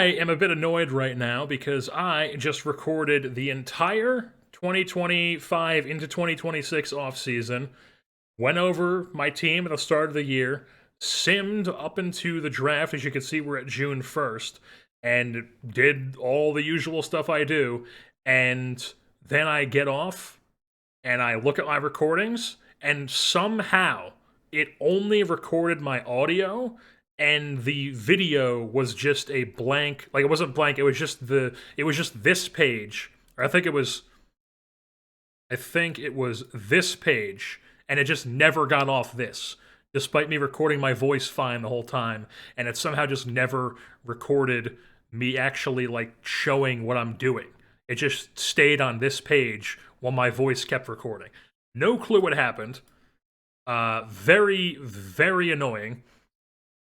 I am a bit annoyed right now because I just recorded the entire 2025 into 2026 offseason, went over my team at the start of the year, simmed up into the draft. As you can see, we're at June 1st, and did all the usual stuff I do. And then I get off and I look at my recordings, and somehow it only recorded my audio, and the video was just a blank. Like, it wasn't blank. It was just this page. Or I think it was this page, and it just never got off this, despite me recording my voice fine the whole time, and it somehow just never recorded me actually like showing what I'm doing. It just stayed on this page while my voice kept recording. No clue what happened. Very, very annoying.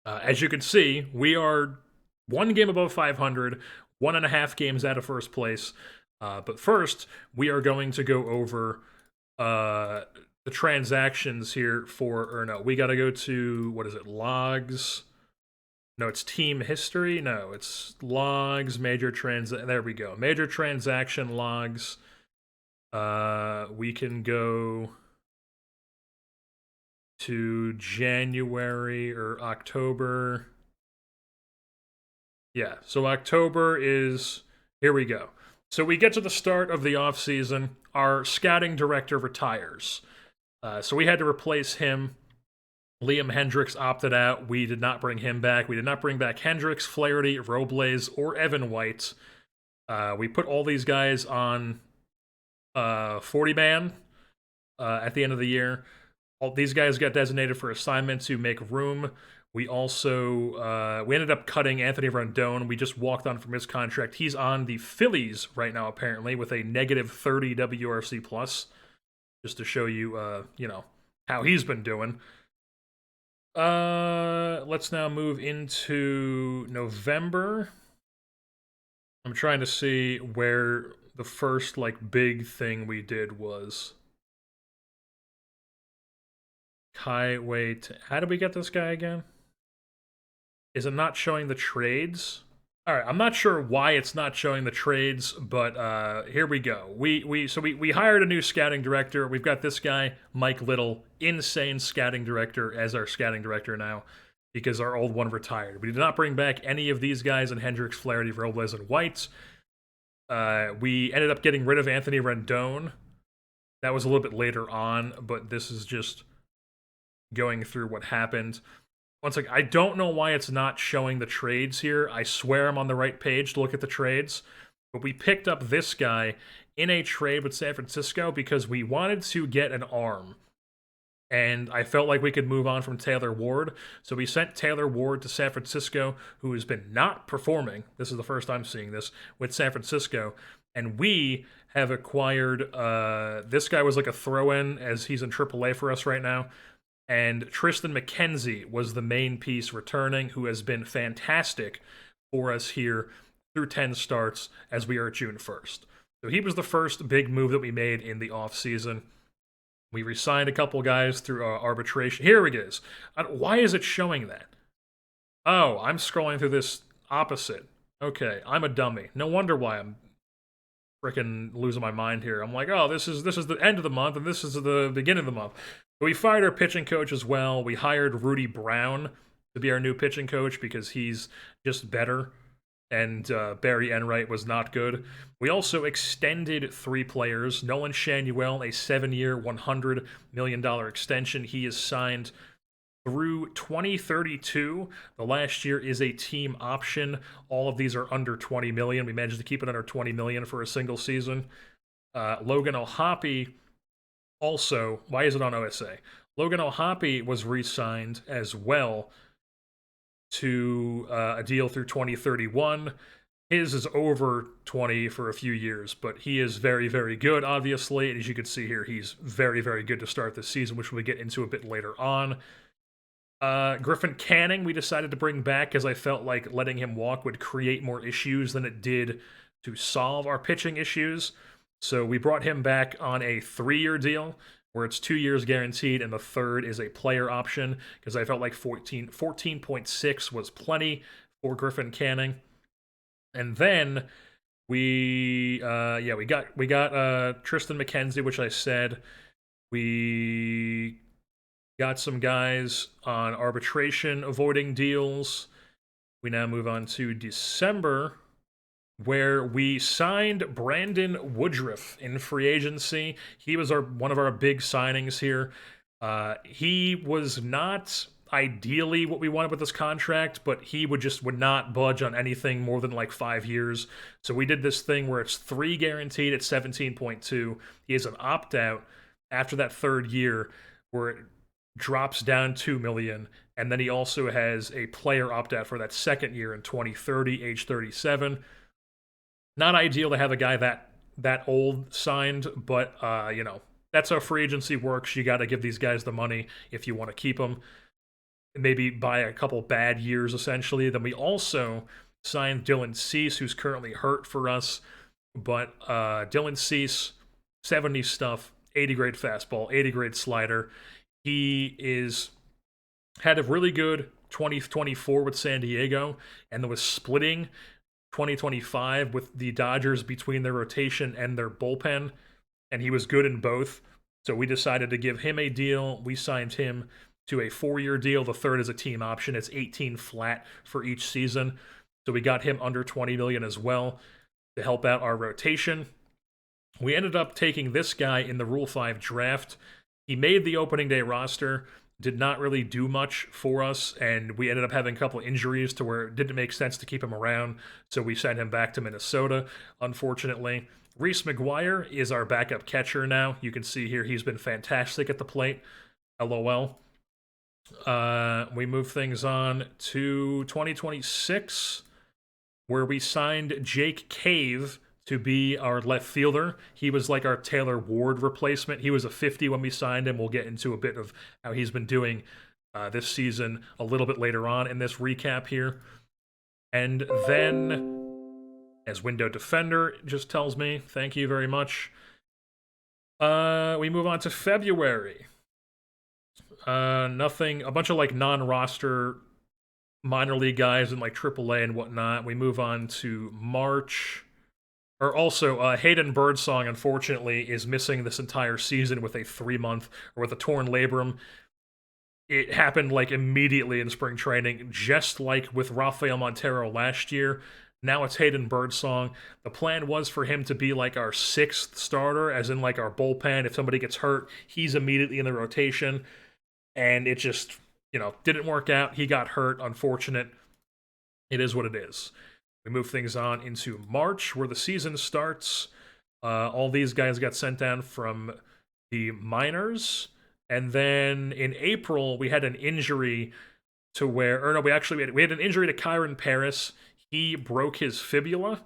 As you can see, we are one game above 500, 1.5 games out of first place. But first, we are going to go over the transactions here or no, we got to go to, what is it, logs? No, it's team history. No, it's logs, there we go. Major transaction logs. We can go to January or October. Yeah, so October is, here we go. So we get to the start of the offseason. Our scouting director retires. So we had to replace him. Liam Hendricks opted out. We did not bring him back. We did not bring back Hendricks, Flaherty, Robles, or Evan White. We put all these guys on 40-man at the end of the year. All these guys got designated for assignment to make room. We also we ended up cutting Anthony Rendon. We just walked on from his contract. He's on the Phillies right now, apparently, with a negative 30 WRC plus, just to show you, how he's been doing. Let's now move into November. I'm trying to see where the first big thing we did was. Wait, how did we get this guy again? Is it not showing the trades? All right, I'm not sure why it's not showing the trades, but here we go. We hired a new scouting director. We've got this guy, Mike Little, insane scouting director, as our scouting director now, because our old one retired. We did not bring back any of these guys in Hendricks, Flaherty, Robles, and White. We ended up getting rid of Anthony Rendon. That was a little bit later on, but this is just going through what happened. Once again, I don't know why it's not showing the trades here. I swear I'm on the right page to look at the trades. But we picked up this guy in a trade with San Francisco because we wanted to get an arm. And I felt like we could move on from Taylor Ward. So we sent Taylor Ward to San Francisco, who has been not performing. This is the first I'm seeing this with San Francisco. And we have acquired, this guy was like a throw-in, as he's in AAA for us right now. And Tristan McKenzie was the main piece returning, who has been fantastic for us here through 10 starts as we are at June 1st. So he was the first big move that we made in the offseason. We re-signed a couple guys through arbitration. Here it is. Why is it showing that? Oh, I'm scrolling through this opposite. Okay, I'm a dummy. No wonder why I'm freaking losing my mind here. I'm like, oh, this is the end of the month, and this is the beginning of the month. But we fired our pitching coach as well. We hired Rudy Brown to be our new pitching coach because he's just better, and Barry Enright was not good. We also extended 3 players. Nolan Shanuel, a 7-year, $100 million extension. He is signed through 2032. The last year is a team option. All of these are under 20 million. We managed to keep it under 20 million for a single season. Logan O'Hoppe also, why is it on OSA? Logan O'Hoppe was re-signed as well to a deal through 2031. His is over 20 for a few years, but he is very, very good, obviously. And as you can see here, he's very, very good to start this season, which we'll get into a bit later on. Griffin Canning, we decided to bring back because I felt like letting him walk would create more issues than it did to solve our pitching issues. So we brought him back on a 3-year deal where it's 2 years guaranteed, and the third is a player option because I felt like 14.6 was plenty for Griffin Canning. And then we got Tristan McKenzie, which I said. We got some guys on arbitration avoiding deals. We now move on to December, where we signed Brandon Woodruff in free agency. He was one of our big signings here. He was not ideally what we wanted with this contract, but he would not budge on anything more than like 5 years. So we did this thing where it's 3 guaranteed at 17.2. He has an opt out after that third year where it drops down 2 million, and then he also has a player opt out for that second year in 2030, age 37. Not ideal to have a guy that old signed, but that's how free agency works. You got to give these guys the money if you want to keep them. Maybe buy a couple bad years essentially. Then we also signed Dylan Cease, who's currently hurt for us, but Dylan Cease, 70 stuff, 80 grade fastball, 80 grade slider. He had a really good 2024 with San Diego, and there was splitting 2025 with the Dodgers between their rotation and their bullpen, and he was good in both. So we decided to give him a deal. We signed him to a 4-year deal. The third is a team option. It's 18 flat for each season. So we got him under 20 million as well to help out our rotation. We ended up taking this guy in the Rule 5 draft. He made the opening day roster, did not really do much for us, and we ended up having a couple injuries to where it didn't make sense to keep him around, so we sent him back to Minnesota, unfortunately. Reese McGuire is our backup catcher now. You can see here he's been fantastic at the plate. LOL. We move things on to 2026, where we signed Jake Cave to be our left fielder. He was like our Taylor Ward replacement. He was a 50 when we signed him. We'll get into a bit of how he's been doing this season a little bit later on in this recap here. And then, as window defender just tells me, thank you very much. We move on to February. Nothing, a bunch of like non-roster minor league guys in like AAA and whatnot. We move on to March. Or also, Hayden Birdsong, unfortunately, is missing this entire season with a 3-month, or with a torn labrum. It happened, like, immediately in spring training, just like with Rafael Montero last year. Now it's Hayden Birdsong. The plan was for him to be, like, our 6th starter, as in, like, our bullpen. If somebody gets hurt, he's immediately in the rotation. And it just, didn't work out. He got hurt, unfortunate. It is what it is. We move things on into March, where the season starts. All these guys got sent down from the minors. And then in April, we had an injury to where, or no, we had an injury to Kyron Paris. He broke his fibula.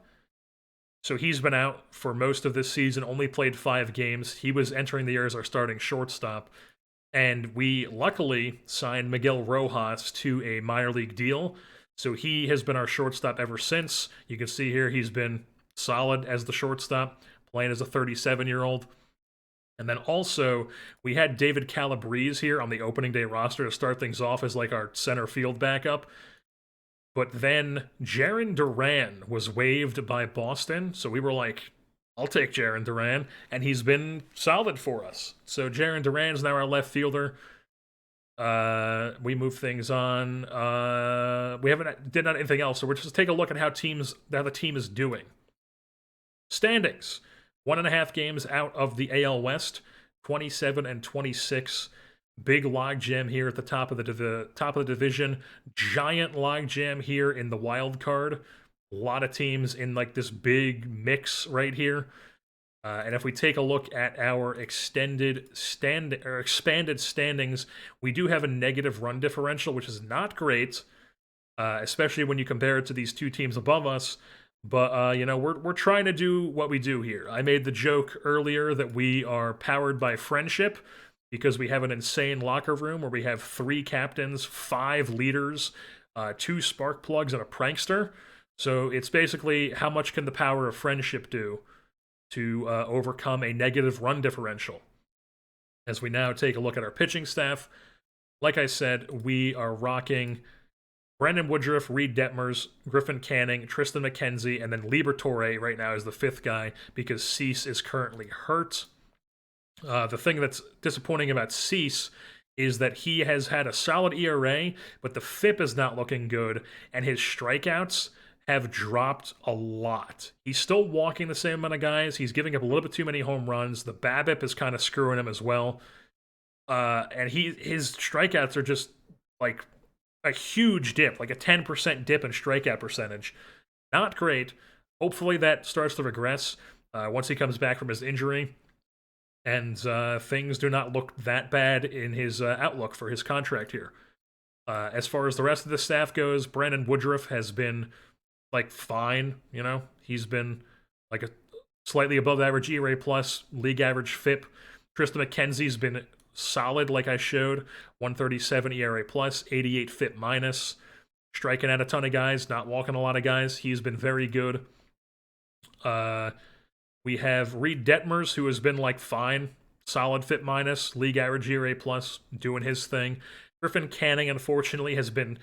So he's been out for most of this season, only played 5 games. He was entering the year as our starting shortstop. And we luckily signed Miguel Rojas to a minor league deal. So he has been our shortstop ever since. You can see here he's been solid as the shortstop, playing as a 37-year-old. And then also, we had David Calabrese here on the opening day roster to start things off as like our center field backup. But then Jarren Duran was waived by Boston, so we were like, I'll take Jarren Duran, and he's been solid for us. So Jarren Duran's now our left fielder. We move things on. We did not anything else, so we're just take a look at how the team is doing. Standings: 1.5 games out of the AL West, 27 and 26. Big logjam here at the top of the division. Giant logjam here in the wild card. A lot of teams in like this big mix right here. And if we take a look at our expanded standings, we do have a negative run differential, which is not great, especially when you compare it to these 2 teams above us. But we're trying to do what we do here. I made the joke earlier that we are powered by friendship because we have an insane locker room where we have 3 captains, 5 leaders, 2 spark plugs, and a prankster. So it's basically how much can the power of friendship do to overcome a negative run differential. As we now take a look at our pitching staff, like I said, we are rocking Brandon Woodruff, Reed Detmers, Griffin Canning, Tristan McKenzie, and then Liberatore right now is the fifth guy because Cease is currently hurt. The thing that's disappointing about Cease is that he has had a solid ERA, but the FIP is not looking good, and his strikeouts have dropped a lot. He's still walking the same amount of guys. He's giving up a little bit too many home runs. The BABIP is kind of screwing him as well. And his strikeouts are just like a huge dip, like a 10% dip in strikeout percentage. Not great. Hopefully that starts to regress once he comes back from his injury. And things do not look that bad in his outlook for his contract here. As far as the rest of the staff goes, Brandon Woodruff has been like fine. He's been like a slightly above average ERA plus, league average FIP. Tristan McKenzie's been solid, like I showed, 137 ERA plus, 88 FIP minus, striking out a ton of guys, not walking a lot of guys. He's been very good. We have Reed Detmers, who has been like fine, solid FIP minus, league average ERA plus, doing his thing. Griffin Canning, unfortunately, has been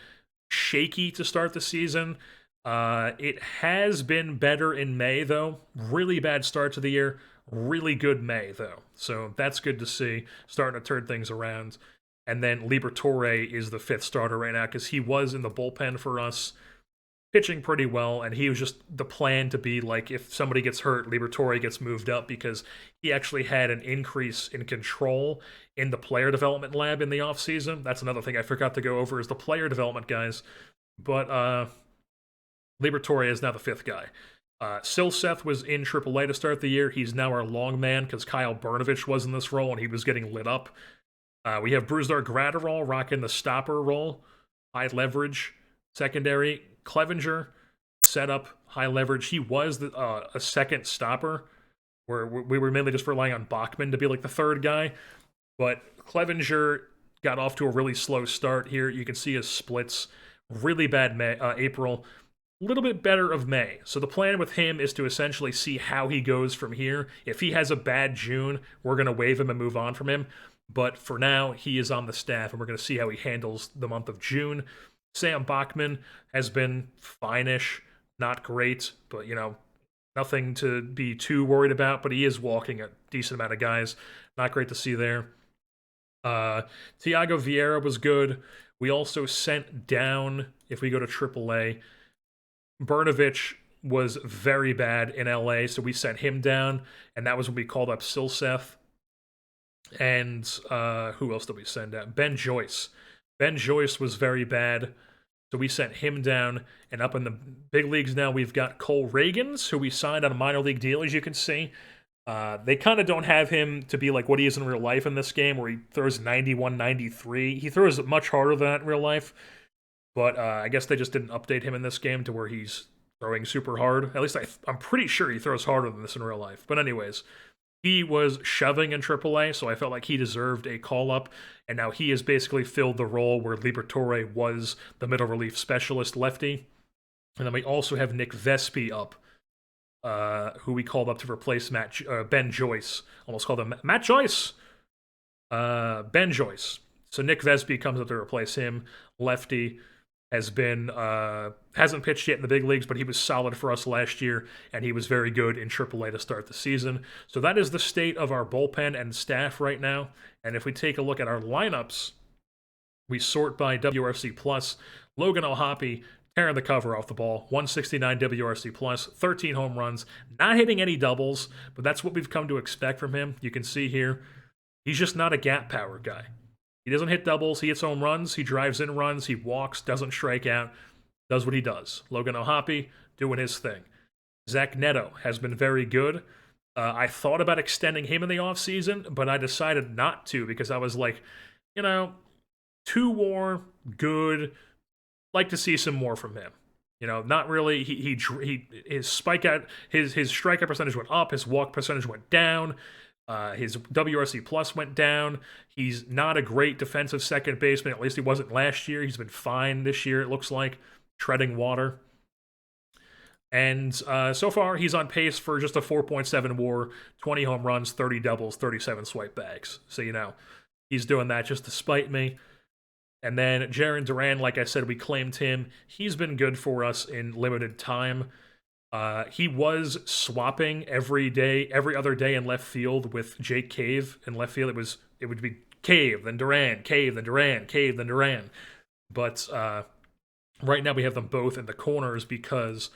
shaky to start the season. It has been better in May, though. Really bad start to the year. Really good May, though. So that's good to see. Starting to turn things around. And then Liberatore is the fifth starter right now because he was in the bullpen for us, pitching pretty well, and he was just the plan to be like, if somebody gets hurt, Liberatore gets moved up because he actually had an increase in control in the player development lab in the offseason. That's another thing I forgot to go over is the player development guys. But Liberatore is now the fifth guy. Silseth was in AAA to start the year. He's now our long man because Kyle Bernovich was in this role and he was getting lit up. We have Brusdar Graterol rocking the stopper role, high leverage, secondary. Clevenger set up high leverage. He was a second stopper where we were mainly just relying on Bachman to be like the third guy. But Clevenger got off to a really slow start here. You can see his splits. Really bad April. A little bit better of May. So the plan with him is to essentially see how he goes from here. If he has a bad June, we're going to waive him and move on from him. But for now, he is on the staff, and we're going to see how he handles the month of June. Sam Bachman has been fine-ish, not great, but, nothing to be too worried about, but he is walking a decent amount of guys. Not great to see there. Thiago Vieira was good. We also sent down, if we go to AAA, Bernovich was very bad in LA, so we sent him down, and that was when we called up Silseth. And who else did we send down? Ben Joyce. Ben Joyce was very bad, so we sent him down. And up in the big leagues now, we've got Cole Reagans, who we signed on a minor league deal, as you can see. They kind of don't have him to be like what he is in real life in this game, where he throws 91, 93. He throws much harder than that in real life. But I guess they just didn't update him in this game to where he's throwing super hard. At least I'm pretty sure he throws harder than this in real life. But anyways, he was shoving in AAA, so I felt like he deserved a call-up, and now he has basically filled the role where Liberatore was the middle relief specialist lefty. And then we also have Nick Vespi up, who we called up to replace Ben Joyce. Almost called him Matt Joyce! Ben Joyce. So Nick Vespi comes up to replace him, lefty. Hasn't pitched yet in the big leagues, but he was solid for us last year, and he was very good in AAA to start the season. So that is the state of our bullpen and staff right now. And if we take a look at our lineups, we sort by WRC plus. Logan O'Hoppe tearing the cover off the ball, 169 WRC plus, 13 home runs, not hitting any doubles, but that's what we've come to expect from him. You can see here, he's just not a gap power guy. He doesn't hit doubles, he hits home runs, he drives in runs, he walks, doesn't strike out, does what he does. Logan O'Hoppe doing his thing. Zach Neto has been very good. I thought about extending him in the offseason, but I decided not to because I was like, 2 WAR, good, like to see some more from him. Not really. His strikeout percentage went up, his walk percentage went down. His WRC plus went down. He's not a great defensive second baseman. At least he wasn't last year. He's been fine this year, it looks like, treading water. And so far, he's on pace for just a 4.7 WAR, 20 home runs, 30 doubles, 37 swipe bags. So, he's doing that just to spite me. And then Jarren Duran, like I said, we claimed him. He's been good for us in limited time. He was swapping every other day in left field with Jake Cave in left field. It would be Cave, then Duran, Cave, then Duran, Cave, then Duran. But right now we have them both in the corners because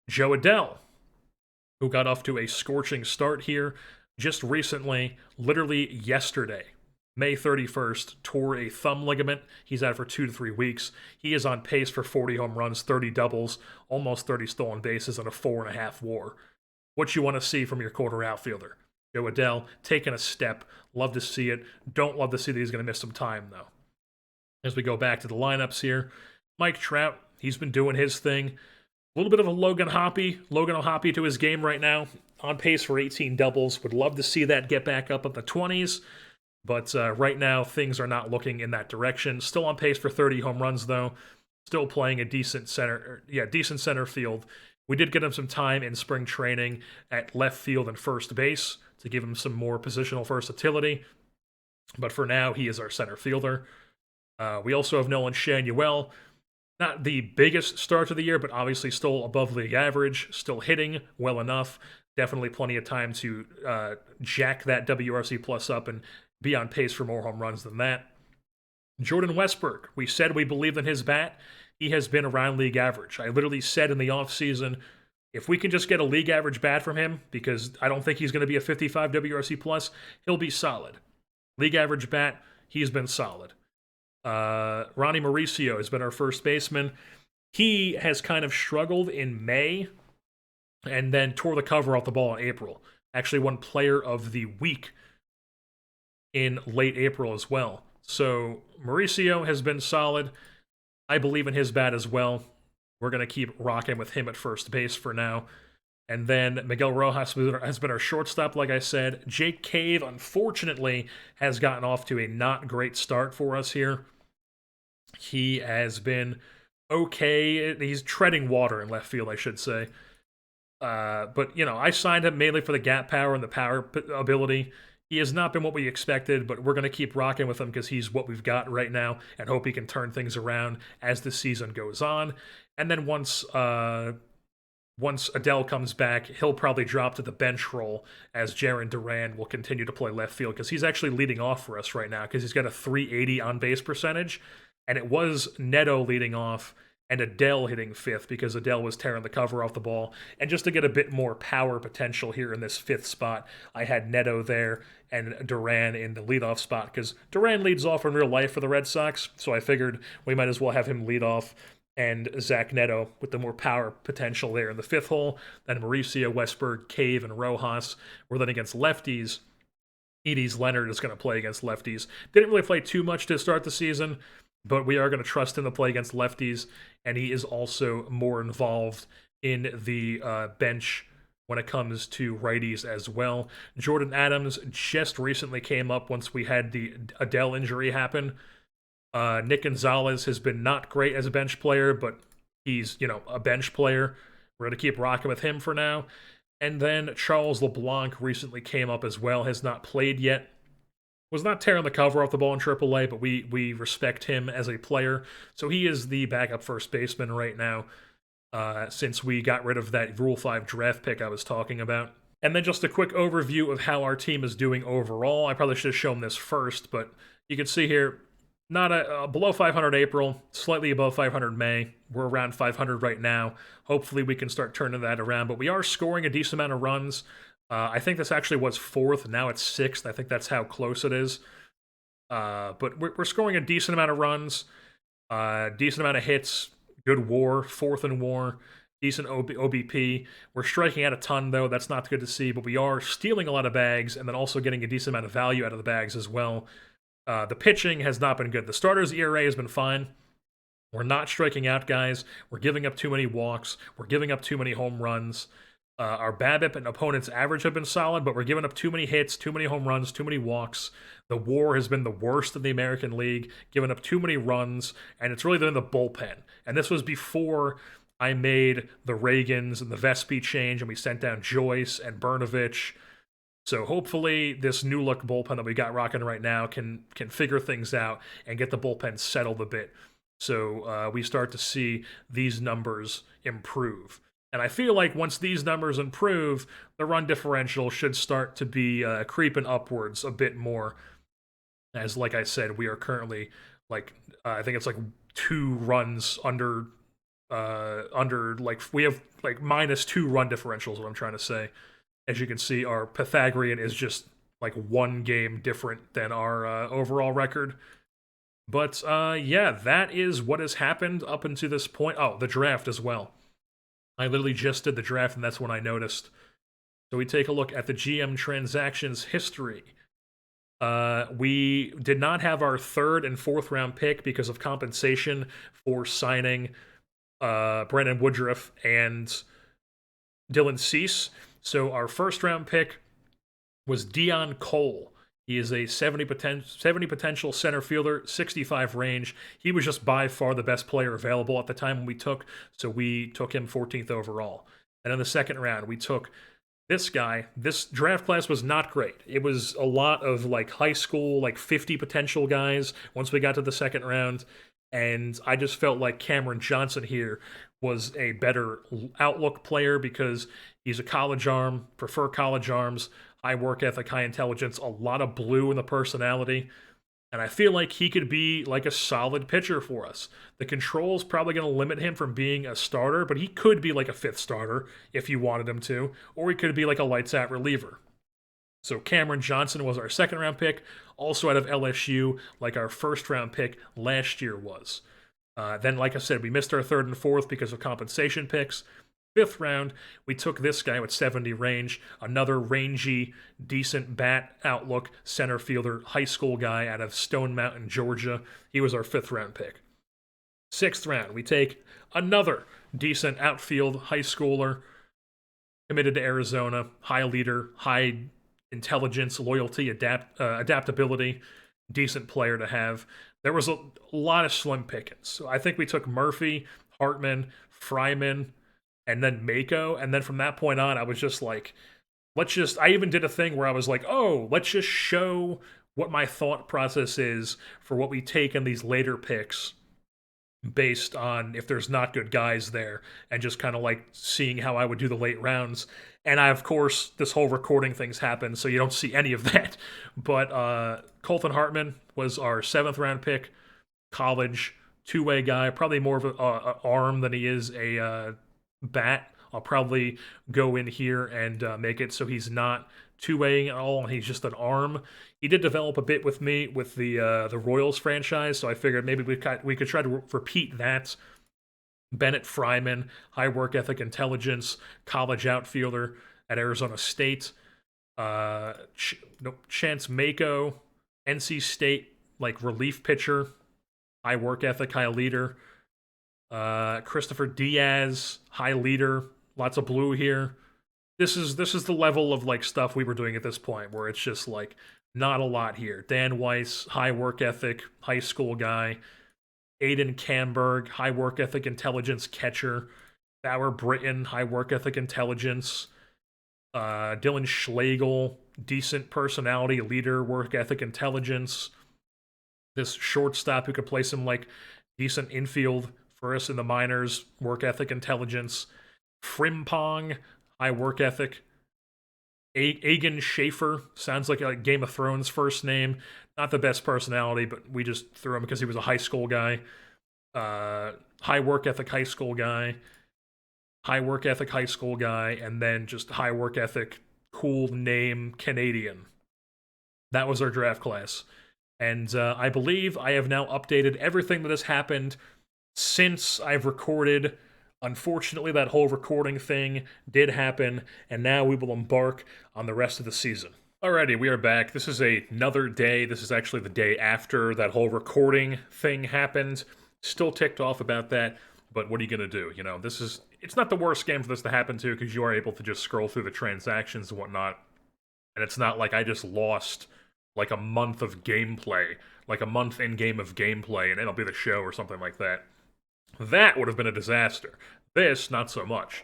Joe Adell, who got off to a scorching start here just recently, literally yesterday, May 31st, tore a thumb ligament. He's out for 2 to 3 weeks. He is on pace for 40 home runs, 30 doubles, almost 30 stolen bases, and a 4.5 WAR. What you want to see from your corner outfielder? Joe Adell taking a step. Love to see it. Don't love to see that he's going to miss some time, though. As we go back to the lineups here, Mike Trout, he's been doing his thing. A little bit of a Logan Hoppy to his game right now. On pace for 18 doubles. Would love to see that get back up the 20s. But right now, things are not looking in that direction. Still on pace for 30 home runs, though. Still playing a decent center field. We did get him some time in spring training at left field and first base to give him some more positional versatility. But for now, he is our center fielder. We also have Nolan Shanuel. Not the biggest start of the year, but obviously still above league average. Still hitting well enough. Definitely plenty of time to jack that WRC plus up and be on pace for more home runs than that. Jordan Westburg, we said we believed in his bat. He has been around league average. I literally said in the offseason, if we can just get a league average bat from him, because I don't think he's going to be a 55 WRC plus, he'll be solid. League average bat, he's been solid. Ronnie Mauricio has been our first baseman. He has kind of struggled in May and then tore the cover off the ball in April. Actually won player of the week in late April as well. So Mauricio has been solid. I believe in his bat as well. We're going to keep rocking with him at first base for now. And then Miguel Rojas has been our shortstop, like I said. Jake Cave, unfortunately, has gotten off to a not great start for us here. He has been okay. He's treading water in left field, I should say. But, I signed him mainly for the gap power and the power ability. He has not been what we expected, but we're going to keep rocking with him because he's what we've got right now and hope he can turn things around as the season goes on. And then once Adell comes back, he'll probably drop to the bench role as Jarren Duran will continue to play left field because he's actually leading off for us right now because he's got a 380 on-base percentage, and it was Neto leading off and Adell hitting fifth because Adell was tearing the cover off the ball. And just to get a bit more power potential here in this fifth spot, I had Neto there and Duran in the leadoff spot because Duran leads off in real life for the Red Sox, so I figured we might as well have him lead off and Zach Neto with the more power potential there in the fifth hole. Then Mauricio, Westburg, Cave, and Rojas were then against lefties. Edie's Leonard is going to play against lefties. Didn't really play too much to start the season, but we are going to trust him to play against lefties, and he is also more involved in the bench when it comes to righties as well. Jordan Adams just recently came up once we had the Adell injury happen. Nick Gonzalez has been not great as a bench player, but he's, a bench player. We're going to keep rocking with him for now. And then Charles LeBlanc recently came up as well, has not played yet. Was not tearing the cover off the ball in AAA, but we respect him as a player. So he is the backup first baseman right now, since we got rid of that Rule 5 draft pick I was talking about. And then just a quick overview of how our team is doing overall. I probably should have shown this first, but you can see here, not below 500 April, slightly above 500 May. We're around 500 right now. Hopefully we can start turning that around, but we are scoring a decent amount of runs. I think this actually was 4th. Now it's 6th. I think that's how close it is. But we're scoring a decent amount of runs, decent amount of hits, good WAR, 4th in WAR, decent OBP. We're striking out a ton, though. That's not good to see, but we are stealing a lot of bags and then also getting a decent amount of value out of the bags as well. The pitching has not been good. The starters' ERA has been fine. We're not striking out guys. We're giving up too many walks. We're giving up too many home runs. Our BABIP and opponents' average have been solid, but we're giving up too many hits, too many home runs, too many walks. The WAR has been the worst in the American League, giving up too many runs, and it's really been the bullpen. And this was before I made the Reagans and the Vespi change, and we sent down Joyce and Bernovich. So hopefully this new look bullpen that we got rocking right now can figure things out and get the bullpen settled a bit. So we start to see these numbers improve. And I feel like once these numbers improve, the run differential should start to be creeping upwards a bit more. As like I said, we are currently like I think it's like 2 runs under like we have like -2 run differentials. What I'm trying to say, as you can see, our Pythagorean is just like 1 game different than our overall record. But yeah, that is what has happened up until this point. Oh, the draft as well. I literally just did the draft, and that's when I noticed. So we take a look at the GM transactions history. We did not have our 3rd and 4th round pick because of compensation for signing Brandon Woodruff and Dylan Cease. So our 1st round pick was Dion Cole. He is a 70 potential center fielder, 65 range. He was just by far the best player available at the time when we took, so we took him 14th overall. And in the 2nd round, we took this guy. This draft class was not great. It was a lot of like high school, like 50 potential guys once we got to the 2nd round. And I just felt like Cameron Johnson here was a better outlook player because he's a college arm, prefer college arms, high work ethic, high intelligence, a lot of blue in the personality. And I feel like he could be like a solid pitcher for us. The control's probably going to limit him from being a starter, but he could be like a 5th starter if you wanted him to, or he could be like a lights out reliever. So Cameron Johnson was our 2nd round pick, also out of LSU, like our 1st round pick last year was. Then, like I said, we missed our 3rd and 4th because of compensation picks. 5th round, we took this guy with 70 range, another rangy, decent bat outlook center fielder, high school guy out of Stone Mountain, Georgia. He was our 5th round pick. 6th round, we take another decent outfield high schooler, committed to Arizona, high leader, high intelligence, loyalty, adaptability, decent player to have. There was a lot of slim pickings. So I think we took Murphy, Hartman, Fryman, and then Mako. And then from that point on, I was just like, I even did a thing where I was like, oh, let's just show what my thought process is for what we take in these later picks based on if there's not good guys there and just kind of like seeing how I would do the late rounds. And I, of course, this whole recording thing's happened, so you don't see any of that. But Colton Hartman was our 7th round pick, college, 2-way guy, probably more of an arm than he is a bat. I'll probably go in here and make it so he's not 2-waying at all, and he's just an arm. He did develop a bit with me with the Royals franchise, so I figured maybe we could try to repeat that. Bennett Fryman, high work ethic, intelligence, college outfielder at Arizona State. Chance Mako, NC State, like relief pitcher, high work ethic, high leader. Christopher Diaz, high leader, lots of blue here. This is the level of like stuff we were doing at this point, where it's just like not a lot here. Dan Weiss, high work ethic, high school guy. Aiden Camberg, high work ethic, intelligence catcher. Bauer Britton, high work ethic, intelligence. Dylan Schlegel, decent personality, leader, work ethic, intelligence. This shortstop who could play some like decent infield for us in the minors, work ethic, intelligence. Frimpong, high work ethic. Agan Schaefer, sounds like a Game of Thrones first name. Not the best personality, but we just threw him because he was a high school guy. High work ethic high school guy. High work ethic high school guy. And then just high work ethic, cool name Canadian. That was our draft class. And I believe I have now updated everything that has happened since I've recorded. Unfortunately, that whole recording thing did happen, and now we will embark on the rest of the season. Alrighty, we are back. This is another day. This is actually the day after that whole recording thing happened. Still ticked off about that, but what are you going to do? You know, it's not the worst game for this to happen to, because you are able to just scroll through the transactions and whatnot, and it's not like I just lost like a month of gameplay, like a month in-game of gameplay, and it'll be the show or something like that. That would have been a disaster. This, not so much.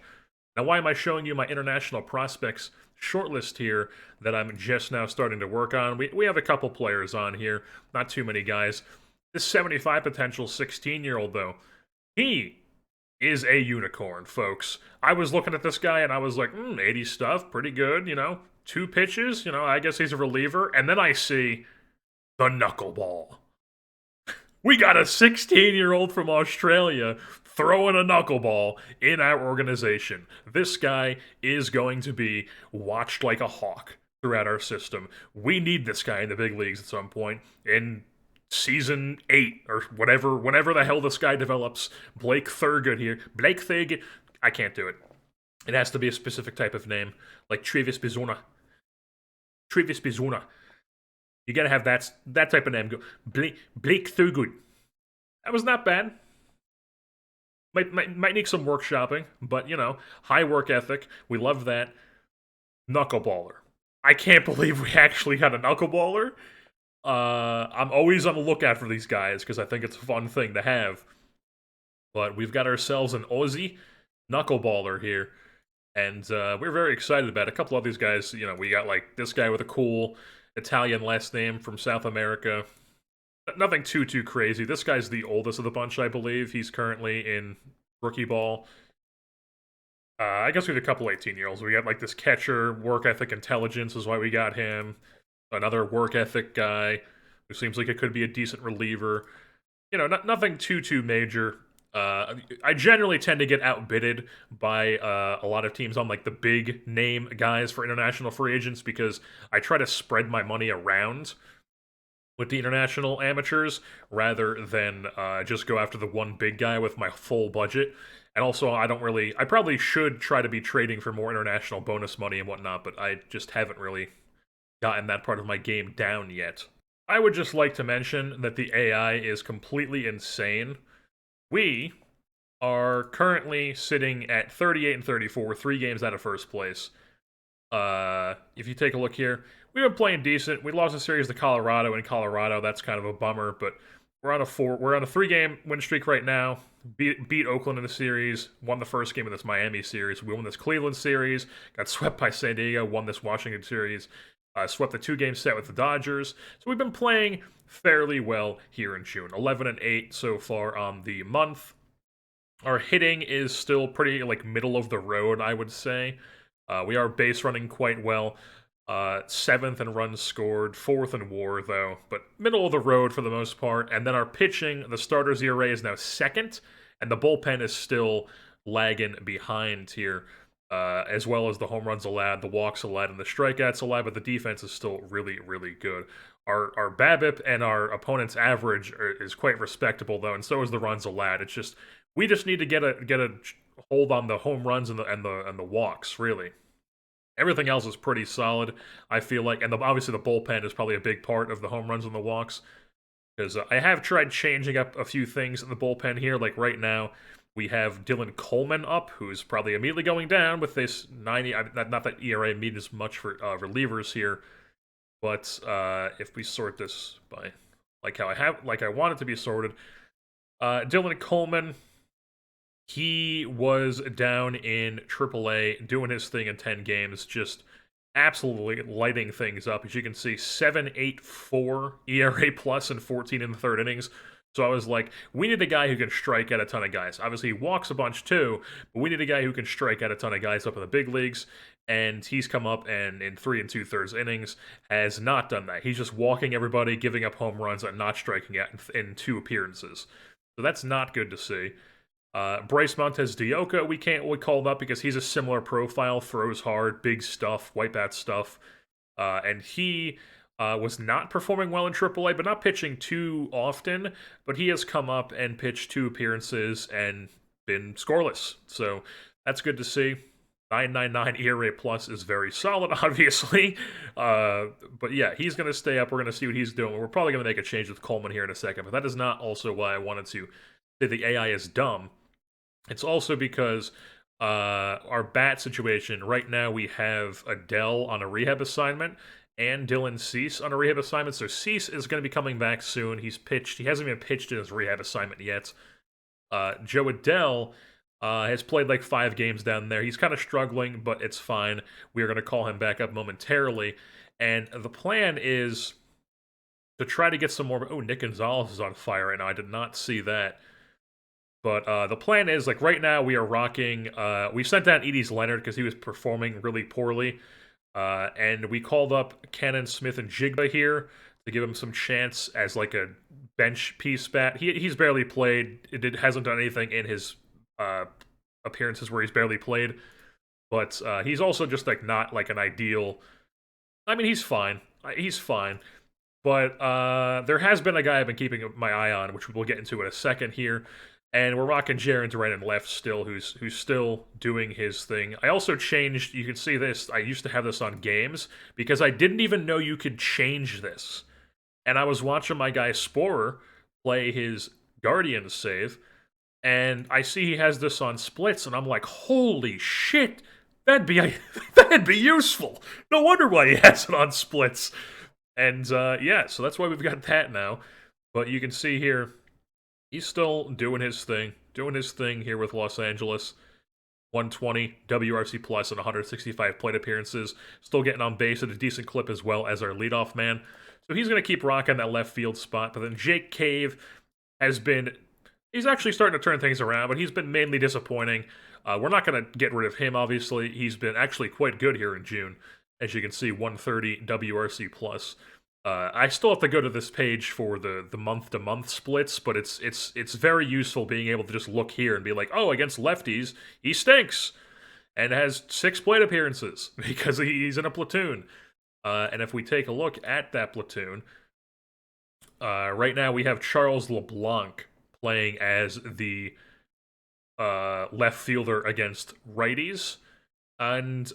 Now, why am I showing you my international prospects shortlist here that I'm just now starting to work on? We have a couple players on here, not too many guys. This 75 potential 16-year-old, though, he is a unicorn, folks. I was looking at this guy and I was like, 80 stuff, pretty good, 2 pitches, I guess he's a reliever. And then I see the knuckleball. We got a 16-year-old from Australia throwing a knuckleball in our organization. This guy is going to be watched like a hawk throughout our system. We need this guy in the big leagues at some point. In season 8 or whatever, whenever the hell this guy develops. Blake Thurgood here. Blake Thurgood. I can't do it. It has to be a specific type of name, like Travis Bizuna. Travis Bizuna. You gotta have that type of name. Go Blake Thurgood. That was not bad. Might need some workshopping, but high work ethic. We love that. Knuckleballer. I can't believe we actually got a knuckleballer. I'm always on the lookout for these guys because I think it's a fun thing to have. But we've got ourselves an Aussie knuckleballer here, and we're very excited about it. A couple of these guys, we got like this guy with a cool Italian last name from South America. Nothing too crazy. This guy's the oldest of the bunch, I believe. He's currently in rookie ball. I guess we have a couple 18-year-olds. We got like this catcher, work ethic, intelligence is why we got him. Another work ethic guy who seems like it could be a decent reliever. Nothing too major. I generally tend to get outbidded by a lot of teams on like the big name guys for international free agents because I try to spread my money around with the international amateurs rather than just go after the one big guy with my full budget. And also, I probably should try to be trading for more international bonus money and whatnot, but I just haven't really gotten that part of my game down yet. I would just like to mention that the AI is completely insane. We are currently sitting at 38 and 34, 3 games out of first place. If you take a look here, we've been playing decent. We lost a series to Colorado in Colorado. That's kind of a bummer, but we're on a 3-game win streak right now. Beat Oakland in the series, won the first game of this Miami series. We won this Cleveland series, got swept by San Diego, won this Washington series. Swept the 2-game set with the Dodgers. So we've been playing fairly well here in June. 11 and 8 so far on the month. Our hitting is still pretty like middle of the road, I would say. We are base running quite well. 7th in runs scored, 4th in WAR though, but middle of the road for the most part. And then our pitching, the starters ERA is now 2nd, and the bullpen is still lagging behind here. As well as the home runs allowed, the walks allowed, and the strikeouts allowed, but the defense is still really good. Our BABIP and our opponent's average is quite respectable though, and so is the runs allowed. It's just we just need to get a hold on the home runs and the walks. Really, everything else is pretty solid. I feel like, and obviously the bullpen is probably a big part of the home runs and the walks because I have tried changing up a few things in the bullpen here. Like right now, we have Dylan Coleman up, who's probably immediately going down with this 90. Not that ERA means much for relievers here, but if we sort this by like I want it to be sorted, Dylan Coleman, he was down in AAA doing his thing in 10 games, just absolutely lighting things up. As you can see, 7.84 ERA plus and 14 in the third innings. So I was like, we need a guy who can strike out a ton of guys. Obviously, he walks a bunch too, but we need a guy who can strike out a ton of guys up in the big leagues. And he's come up and in 3 2/3 innings has not done that. He's just walking everybody, giving up home runs, and not striking out in 2 appearances. So that's not good to see. Bryce Montez Dioka, we called up because he's a similar profile, throws hard, big stuff, wipeout stuff. And he was not performing well in AAA, but not pitching too often. But he has come up and pitched 2 appearances and been scoreless. So that's good to see. 9.99 ERA plus is very solid, obviously. But yeah, he's going to stay up. We're going to see what he's doing. We're probably going to make a change with Coleman here in a second. But that is not also why I wanted to say the AI is dumb. It's also because our bat situation, right now we have Adele on a rehab assignment and Dylan Cease on a rehab assignment. So Cease is going to be coming back soon. He hasn't even pitched in his rehab assignment yet. Joe Adele Has played like 5 games down there. He's kind of struggling, but it's fine. We are going to call him back up momentarily. And the plan is to try to get some more. Oh, Nick Gonzalez is on fire right now. I did not see that. But the plan is, like, right now we are rocking. We sent down Edie's Leonard because he was performing really poorly. And we called up Cannon Smith and Jigba here to give him some chance as like a bench piece bat. He's barely played. It hasn't done anything in his appearances where he's barely played. But he's also just like not like an ideal. I mean, he's fine. He's fine. But there has been a guy I've been keeping my eye on, which we'll get into in a second here. And we're rocking Jaren to right and left still, who's still doing his thing. I also changed, you can see this, I used to have this on games, because I didn't even know you could change this. And I was watching my guy Sporer play his Guardians save, and I see he has this on splits, and I'm like, holy shit, that'd be useful. No wonder why he has it on splits. And yeah, so that's why we've got that now. But you can see here, he's still doing his thing here with Los Angeles. 120 WRC plus and 165 plate appearances. Still getting on base at a decent clip as well as our leadoff man. So he's going to keep rocking that left field spot. But then Jake Cave has been... He's actually starting to turn things around, but he's been mainly disappointing. We're not going to get rid of him, obviously. He's been actually quite good here in June. As you can see, 130 WRC plus. I still have to go to this page for the month-to-month splits, but it's very useful being able to just look here and be like, oh, against lefties, he stinks, and has 6 plate appearances because he's in a platoon. And if we take a look at that platoon, right now we have Charles LeBlanc playing as the left fielder against righties. And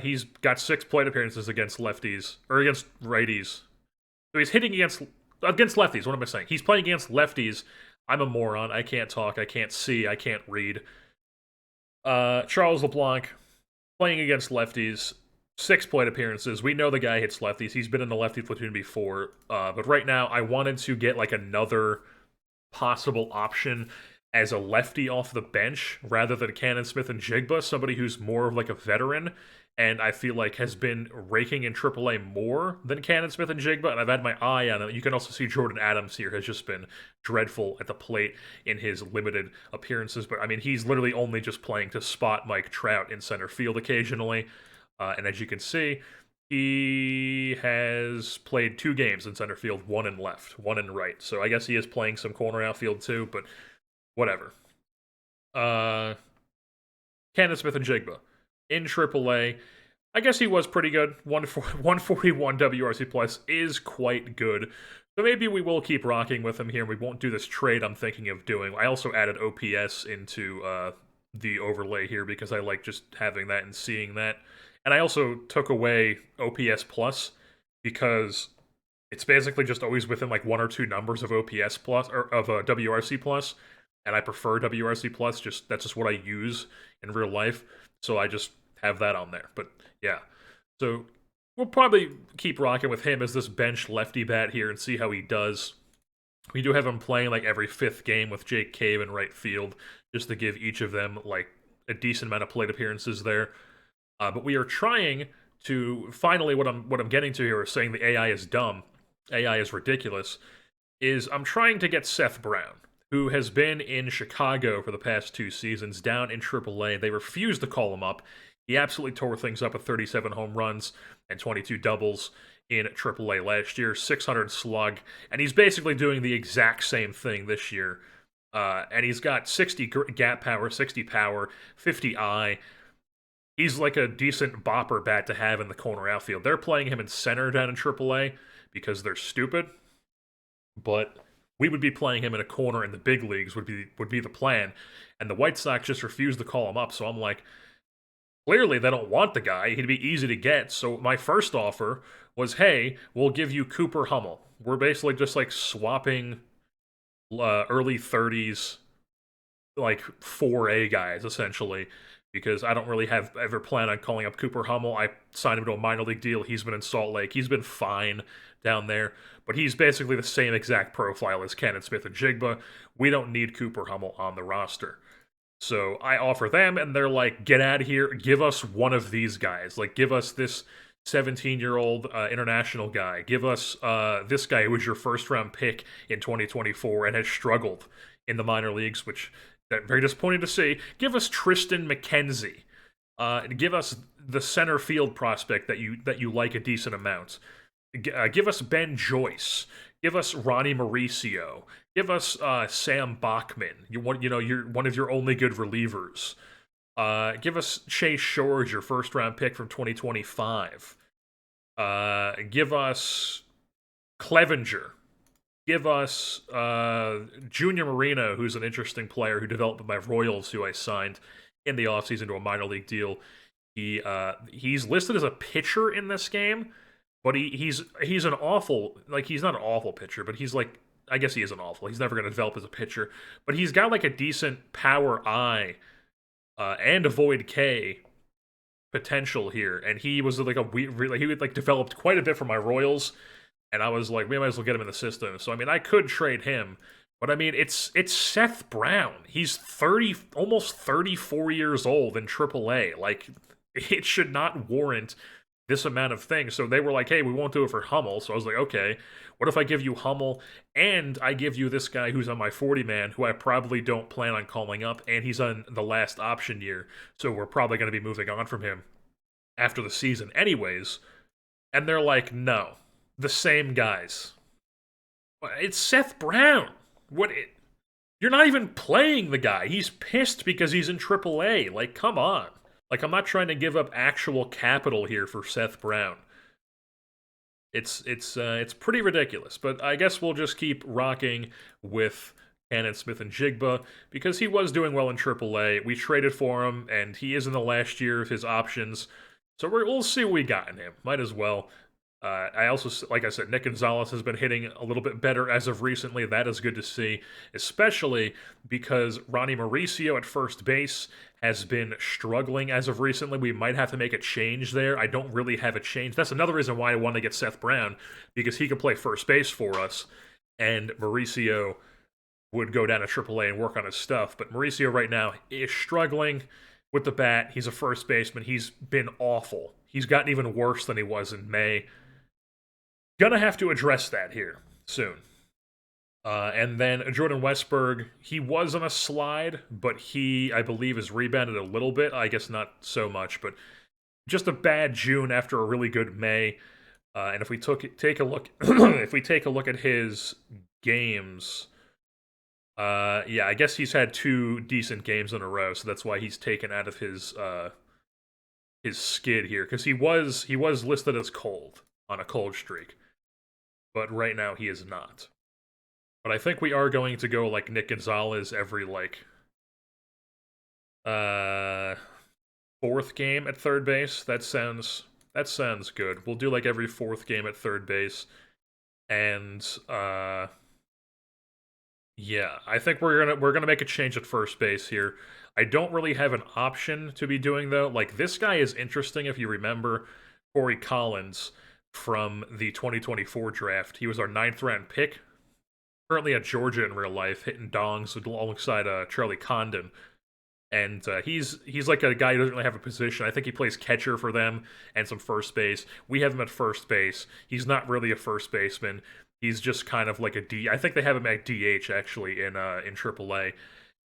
he's got 6 plate appearances against lefties, or against righties. So he's hitting against lefties. What am I saying? He's playing against lefties. I'm a moron. I can't talk. I can't see. I can't read. Charles LeBlanc playing against lefties. 6 plate appearances. We know the guy hits lefties. He's been in the lefty platoon before. But right now, I wanted to get like another possible option as a lefty off the bench rather than Cannon Smith and Jigba, somebody who's more of like a veteran and I feel like has been raking in AAA more than Cannon Smith and Jigba, and I've had my eye on him. You can also see Jordan Adams here has just been dreadful at the plate in his limited appearances, but I mean, he's literally only just playing to spot Mike Trout in center field occasionally, and as you can see, he has played 2 games in center field, 1 in left, 1 in right, so I guess he is playing some corner outfield too, but whatever. Cannon Smith and Jigba in AAA. I guess he was pretty good. 141 WRC plus is quite good. So maybe we will keep rocking with him here. We won't do this trade I'm thinking of doing. I also added OPS into the overlay here because I like just having that and seeing that. And I also took away OPS plus because it's basically just always within like 1 or 2 numbers of OPS plus or of WRC plus, and I prefer WRC plus. That's just what I use in real life. So I just have that on there. But yeah, so we'll probably keep rocking with him as this bench lefty bat here and see how he does. We do have him playing like every 5th game with Jake Cave in right field, just to give each of them like a decent amount of plate appearances there. But we are trying to finally what I'm getting to here is saying the AI is dumb, AI is ridiculous. Is I'm trying to get Seth Brown, who has been in Chicago for the past 2 seasons, down in AAA. They refused to call him up. He absolutely tore things up with 37 home runs and 22 doubles in AAA last year, 600 slug, and he's basically doing the exact same thing this year. And he's got 60 gap power, 60 power, 50 eye. He's like a decent bopper bat to have in the corner outfield. They're playing him in center down in AAA because they're stupid, but we would be playing him in a corner in the big leagues would be the plan. And the White Sox just refused to call him up, so I'm like, clearly they don't want the guy. He'd be easy to get. So my first offer was, hey, we'll give you Cooper Hummel. We're basically just like swapping early 30s, like 4A guys, essentially. Because I don't really ever plan on calling up Cooper Hummel. I signed him to a minor league deal. He's been in Salt Lake. He's been fine down there. But he's basically the same exact profile as Cannon Smith and Jigba. We don't need Cooper Hummel on the roster. So I offer them, and they're like, "Get out of here! Give us one of these guys. Like, give us this 17-year-old international guy. Give us this guy who was your first round pick in 2024 and has struggled in the minor leagues, which that's very disappointing to see. Give us Tristan McKenzie. Give us the center field prospect that you like a decent amount. Give us Ben Joyce. Give us Ronnie Mauricio. Give us Sam Bachman. You're one of your only good relievers. Give us Chase Shores, your first round pick from 2025. Give us Clevenger. Give us Junior Marino, who's an interesting player who developed with my Royals, who I signed in the offseason to a minor league deal. He's listed as a pitcher in this game, but he's an awful, like, he's not an awful pitcher, but he's like, I guess he isn't awful. He's never going to develop as a pitcher, but he's got like a decent power eye and a void K potential here, and he was like he would like developed quite a bit for my Royals, and I was like, we might as well get him in the system. So I mean, I could trade him, but I mean, it's Seth Brown. He's 30, almost 34 years old in AAA. Like, it should not warrant this amount of things. So they were like, hey, we won't do it for Hummel. So I was like, okay, what if I give you Hummel and I give you this guy who's on my 40 man, who I probably don't plan on calling up, and he's on the last option year, so we're probably going to be moving on from him after the season anyways. And they're like, no, the same guys. It's Seth Brown. You're not even playing the guy. He's pissed because he's in AAA. Like, come on. Like, I'm not trying to give up actual capital here for Seth Brown. It's pretty ridiculous, but I guess we'll just keep rocking with Cannon Smith and Jigba because he was doing well in AAA. We traded for him, and he is in the last year of his options, so we'll see what we got in him. Might as well. I also, like I said, Nick Gonzalez has been hitting a little bit better as of recently. That is good to see, especially because Ronnie Mauricio at first base has been struggling as of recently. We might have to make a change there. I don't really have a change. That's another reason why I want to get Seth Brown, because he could play first base for us, and Mauricio would go down to AAA and work on his stuff. But Mauricio right now is struggling with the bat. He's a first baseman. He's been awful. He's gotten even worse than he was in May. Gonna have to address that here soon. And then Jordan Westberg, he was on a slide, but he, I believe, has rebounded a little bit. I guess not so much, but just a bad June after a really good May. And if we take a look, if we take a look at his games, yeah, I guess he's had 2 decent games in a row, so that's why he's taken out of his skid here, because he was listed as cold on a cold streak, but right now he is not. But I think we are going to go like Nick Gonzalez every like 4th game at third base. That sounds good. We'll do like every 4th game at third base. And yeah, I think we're gonna make a change at first base here. I don't really have an option to be doing though. Like, this guy is interesting if you remember Corey Collins from the 2024 draft. He was our 9th round pick. Currently at Georgia in real life, hitting dongs alongside Charlie Condon. And he's like a guy who doesn't really have a position. I think he plays catcher for them and some first base. We have him at first base. He's not really a first baseman. He's just kind of like a D. I think they have him at DH actually in AAA.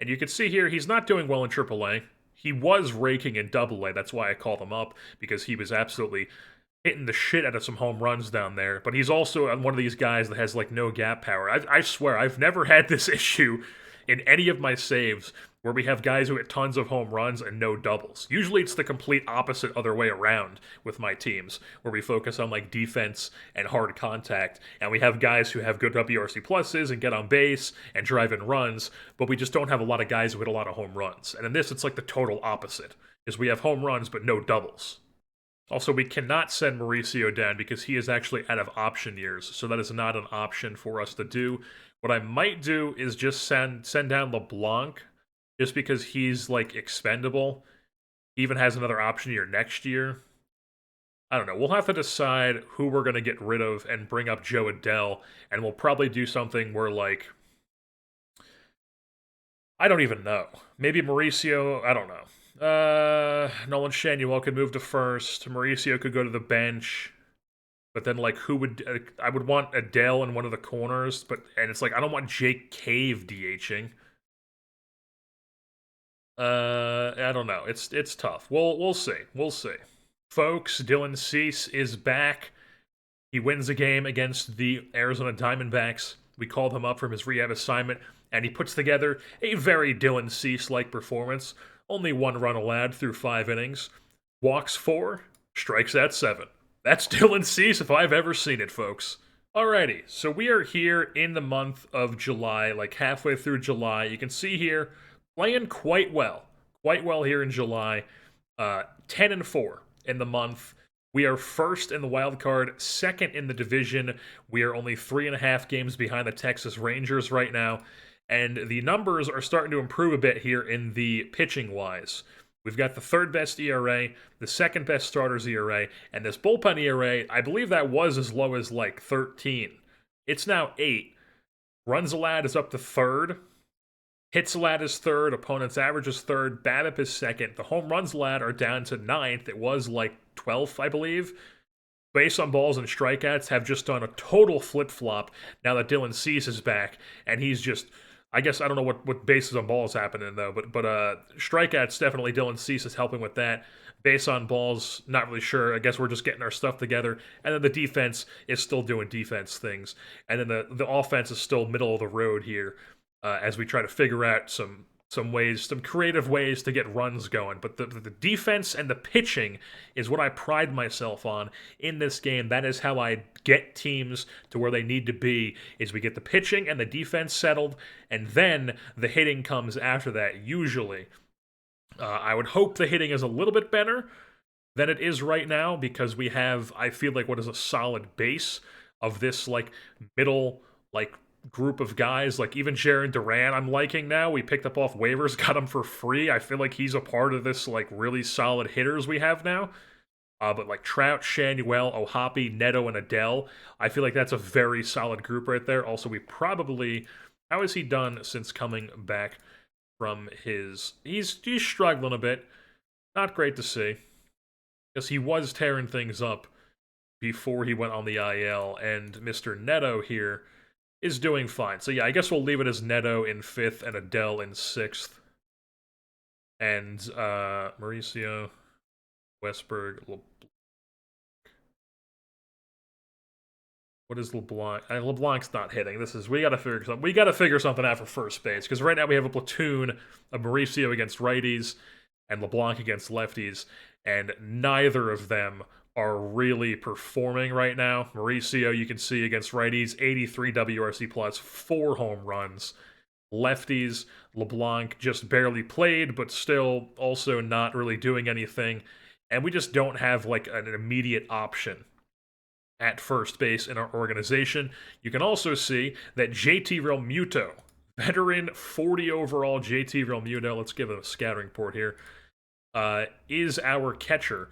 And you can see here he's not doing well in AAA. He was raking in AA. That's why I called him up, because he was absolutely hitting the shit out of some home runs down there. But he's also one of these guys that has like no gap power. I swear I've never had this issue in any of my saves where we have guys who hit tons of home runs and no doubles. Usually it's the complete opposite other way around with my teams, where we focus on like defense and hard contact, and we have guys who have good WRC pluses and get on base and drive in runs, but we just don't have a lot of guys who hit a lot of home runs. And in this, it's like the total opposite, is we have home runs but no doubles. Also, we cannot send Mauricio down because he is actually out of option years, so that is not an option for us to do. What I might do is just send down LeBlanc, just because he's like expendable. He even has another option year next year. I don't know. We'll have to decide who we're going to get rid of and bring up Joe Adele, and we'll probably do something where like I don't even know. Maybe Mauricio. I don't know. Nolan Shanuel could move to first. Mauricio could go to the bench. But then, like, who would I would want Adele in one of the corners, and it's like I don't want Jake Cave DHing. I don't know. It's tough. We'll see. We'll see. Folks, Dylan Cease is back. He wins a game against the Arizona Diamondbacks. We called him up from his rehab assignment, and he puts together a very Dylan Cease-like performance. Only 1 run allowed through 5 innings. Walks 4, strikes out 7. That's Dylan Cease if I've ever seen it, folks. Alrighty, so we are here in the month of July, like halfway through July. You can see here, playing quite well here in July. 10-4 in the month. We are first in the wild card, second in the division. We are only 3.5 games behind the Texas Rangers right now, and the numbers are starting to improve a bit here in the pitching wise. We've got the third best ERA, the second best starters ERA, and this bullpen ERA, I believe that was as low as like 13. It's now 8. Runs allowed is up to third. Hits allowed is third. Opponent's average is third. BABIP is second. The home runs allowed are down to 9th. It was like 12th, I believe. Base on balls and strikeouts have just done a total flip-flop now that Dylan Cease is back, and he's just... I guess I don't know what bases on balls happening though, but strikeouts definitely Dylan Cease is helping with that. Base on balls, not really sure. I guess we're just getting our stuff together, and then the defense is still doing defense things, and then the offense is still middle of the road here as we try to figure out some ways, some creative ways to get runs going. But the defense and the pitching is what I pride myself on in this game. That is how I get teams to where they need to be, is we get the pitching and the defense settled, and then the hitting comes after that, usually. I would hope the hitting is a little bit better than it is right now, because we have, I feel like, what is a solid base of this, like, middle, like, group of guys. Like, even Jaron Duran I'm liking now. We picked up off waivers, got him for free. I feel like he's a part of this, like, really solid hitters we have now. But like Trout, Shanuel, Ohapi, Neto, and Adele, I feel like that's a very solid group right there. Also, we probably... How has he done since coming back from his... He's struggling a bit. Not great to see. Because he was tearing things up before he went on the IL. And Mr. Neto here is doing fine. So yeah, I guess we'll leave it as Neto in 5th and Adele in 6th. And Mauricio, Westberg, what is LeBlanc? LeBlanc's not hitting. We gotta figure something out for first base, because right now we have a platoon of Mauricio against righties and LeBlanc against lefties, and neither of them are really performing right now. Mauricio, you can see against righties, 83 WRC plus, 4 home runs. Lefties, LeBlanc just barely played, but still also not really doing anything. And we just don't have like an immediate option at first base in our organization. You can also see that JT Realmuto, veteran 40 overall JT Realmuto, let's give it a scattering report here, is our catcher.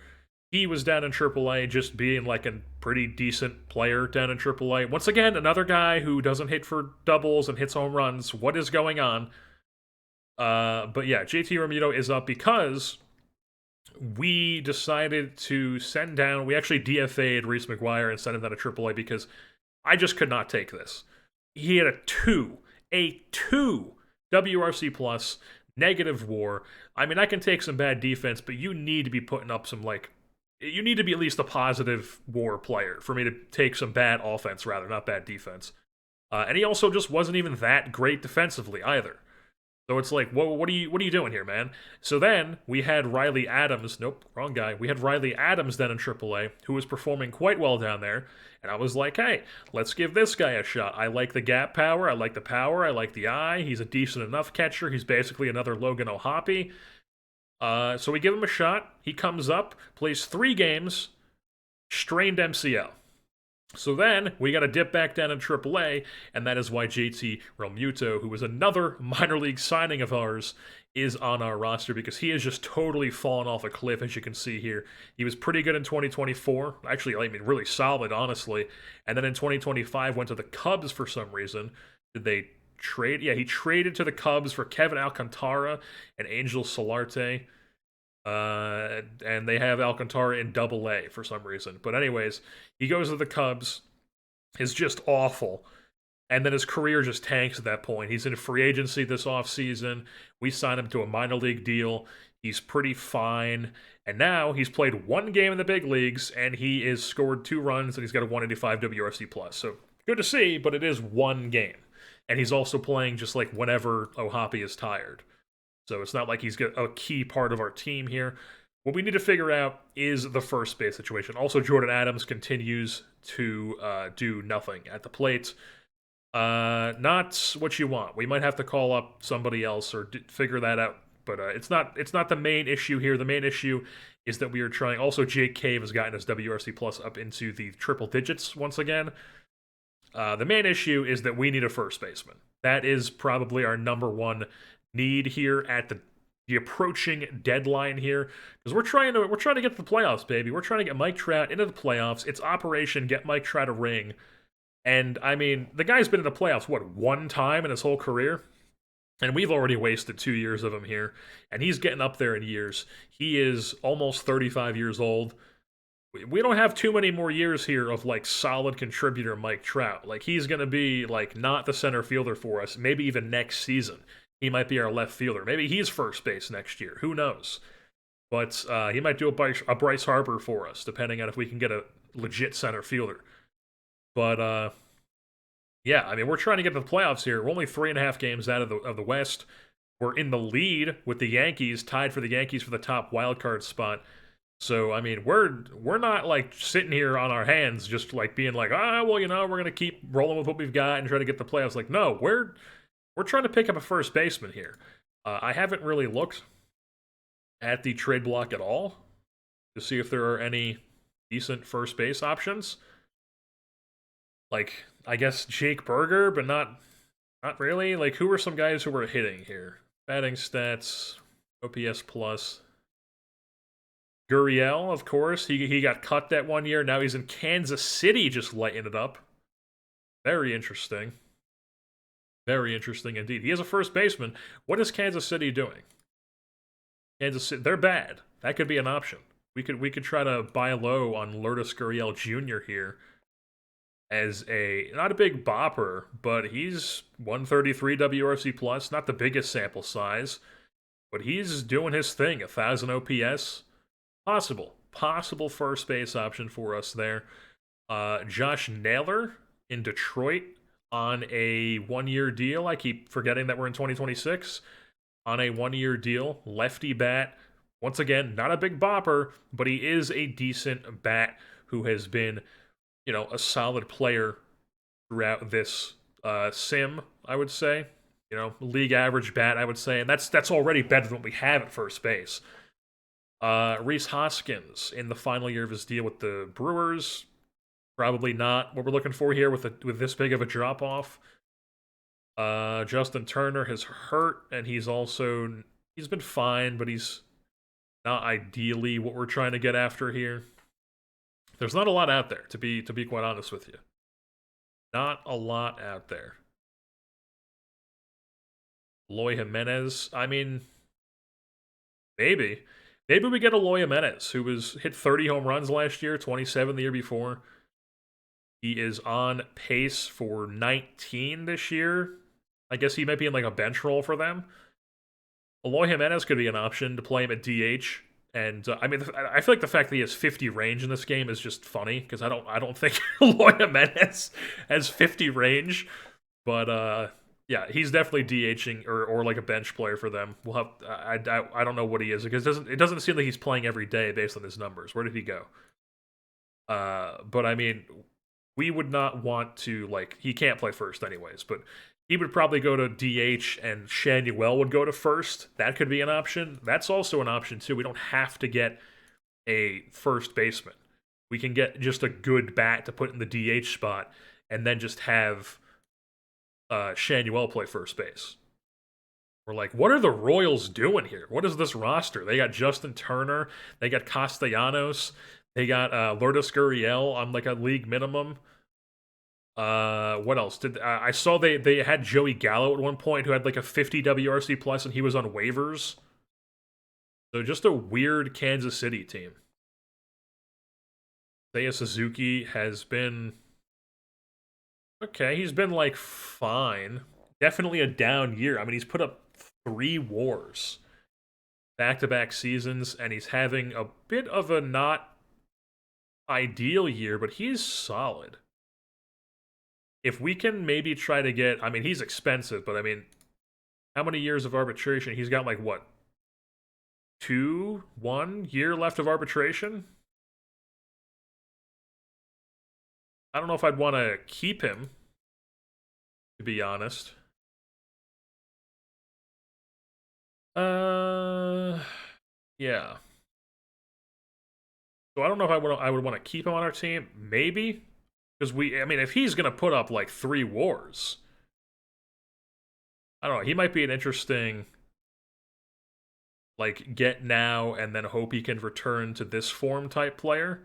He was down in AAA, just being like a pretty decent player down in AAA. Once again, another guy who doesn't hit for doubles and hits home runs. What is going on? But yeah, JT Realmuto is up because we decided to send down... We actually DFA'd Reese McGuire and sent him down to AAA because I just could not take this. He had a 2 WRC plus, negative WAR. I mean, I can take some bad defense, but you need to be putting up some, like... You need to be at least a positive WAR player for me to take some bad offense, rather, not bad defense. And he also just wasn't even that great defensively either. So it's like, whoa, what are you doing here, man? So then we had Riley Adams. Nope, wrong guy. We had Riley Adams then in AAA, who was performing quite well down there. And I was like, hey, let's give this guy a shot. I like the gap power. I like the power. I like the eye. He's a decent enough catcher. He's basically another Logan Ohapi. So we give him a shot. He comes up, plays 3 games, strained MCL. So then, we got to dip back down in AAA, and that is why JT Realmuto, who was another minor league signing of ours, is on our roster, because he has just totally fallen off a cliff, as you can see here. He was pretty good in 2024. Actually, I mean, really solid, honestly. And then in 2025, went to the Cubs for some reason. Did they trade. Yeah, he traded to the Cubs for Kevin Alcantara and Angel Solarte. And they have Alcantara in Double A for some reason. But anyways, he goes to the Cubs. Is just awful. And then his career just tanks at that point. He's in free agency this offseason. We signed him to a minor league deal. He's pretty fine. And now he's played one game in the big leagues, and he has scored 2 runs, and he's got a 185 WRC+. So good to see, but it is one game. And he's also playing just like whenever Ohapi is tired. So it's not like he's a key part of our team here. What we need to figure out is the first base situation. Also, Jordan Adams continues to do nothing at the plate. Not what you want. We might have to call up somebody else or figure that out. But it's not the main issue here. The main issue is that we are trying. Also, Jake Cave has gotten his WRC plus up into the triple digits once again. The main issue is that we need a first baseman. That is probably our number one need here at the approaching deadline here, because we're trying to get to the playoffs, baby. We're trying to get Mike Trout into the playoffs. It's Operation Get Mike Trout a Ring. And, I mean, the guy's been in the playoffs, what, one time in his whole career? And we've already wasted 2 years of him here. And he's getting up there in years. He is almost 35 years old. We don't have too many more years here of, like, solid contributor Mike Trout. Like, he's going to be, like, not the center fielder for us, maybe even next season. He might be our left fielder. Maybe he's first base next year. Who knows? But he might do a Bryce Harper for us, depending on if we can get a legit center fielder. But, yeah, I mean, we're trying to get to the playoffs here. We're only 3.5 games out of the West. We're in the lead with the Yankees, tied for the Yankees for the top wildcard spot. So, I mean, we're not, like, sitting here on our hands just, like, being like, well, you know, we're going to keep rolling with what we've got and try to get the playoffs. Like, no, we're trying to pick up a first baseman here. I haven't really looked at the trade block at all to see if there are any decent first base options. Like, I guess Jake Berger, but not really. Like, who are some guys who were hitting here? Batting stats, OPS plus. Gurriel, of course. He got cut that 1 year. Now he's in Kansas City just lighting it up. Very interesting. Very interesting indeed. He is a first baseman. What is Kansas City doing? Kansas City, they're bad. That could be an option. We could try to buy low on Lourdes Gurriel Jr. here as not a big bopper, but he's 133 WRC plus, not the biggest sample size, but he's doing his thing. 1,000 OPS, possible first base option for us there. Josh Naylor in Detroit on a 1-year deal. I keep forgetting that we're in 2026. On a 1-year deal, lefty bat. Once again, not a big bopper, but he is a decent bat who has been, you know, a solid player throughout this sim, I would say. You know, league average bat, I would say. And that's already better than what we have at first base. Rhys Hoskins in the final year of his deal with the Brewers. Probably not what we're looking for here with this big of a drop-off. Justin Turner has hurt, and he's been fine, but he's not ideally what we're trying to get after here. There's not a lot out there, to be quite honest with you. Not a lot out there. Eloy Jimenez, I mean, maybe we get Eloy Jimenez, who hit 30 home runs last year, 27 the year before. He is on pace for 19 this year. I guess he might be in like a bench role for them. Eloy Jimenez could be an option to play him at DH. And I mean, I feel like the fact that he has 50 range in this game is just funny because I don't think Eloy Jimenez has 50 range. But yeah, he's definitely DHing or like a bench player for them. We'll have I don't know what he is because it doesn't seem like he's playing every day based on his numbers. Where did he go? But I mean, we would not want to, like, he can't play first anyways, but he would probably go to DH and Shanuel would go to first. That could be an option. That's also an option, too. We don't have to get a first baseman. We can get just a good bat to put in the DH spot and then just have Shanuel play first base. We're like, what are the Royals doing here? What is this roster? They got Justin Turner. They got Castellanos. They got Lourdes Gurriel on like a league minimum. What else? I saw they had Joey Gallo at one point who had like a 50 WRC plus and he was on waivers. So just a weird Kansas City team. Seiya Suzuki has been okay. He's been like fine. Definitely a down year. I mean, he's put up 3 wars back-to-back seasons, and he's having a bit of a not ideal year, but he's solid. If we can maybe try to get, I mean, he's expensive, but I mean, how many years of arbitration? He's got like what, 1 year left of arbitration? I don't know if I'd want to keep him, to be honest. Yeah. So I don't know if I would want to keep him on our team. Maybe because I mean, if he's gonna put up like 3 wars, I don't know. He might be an interesting like get now and then hope he can return to this form type player.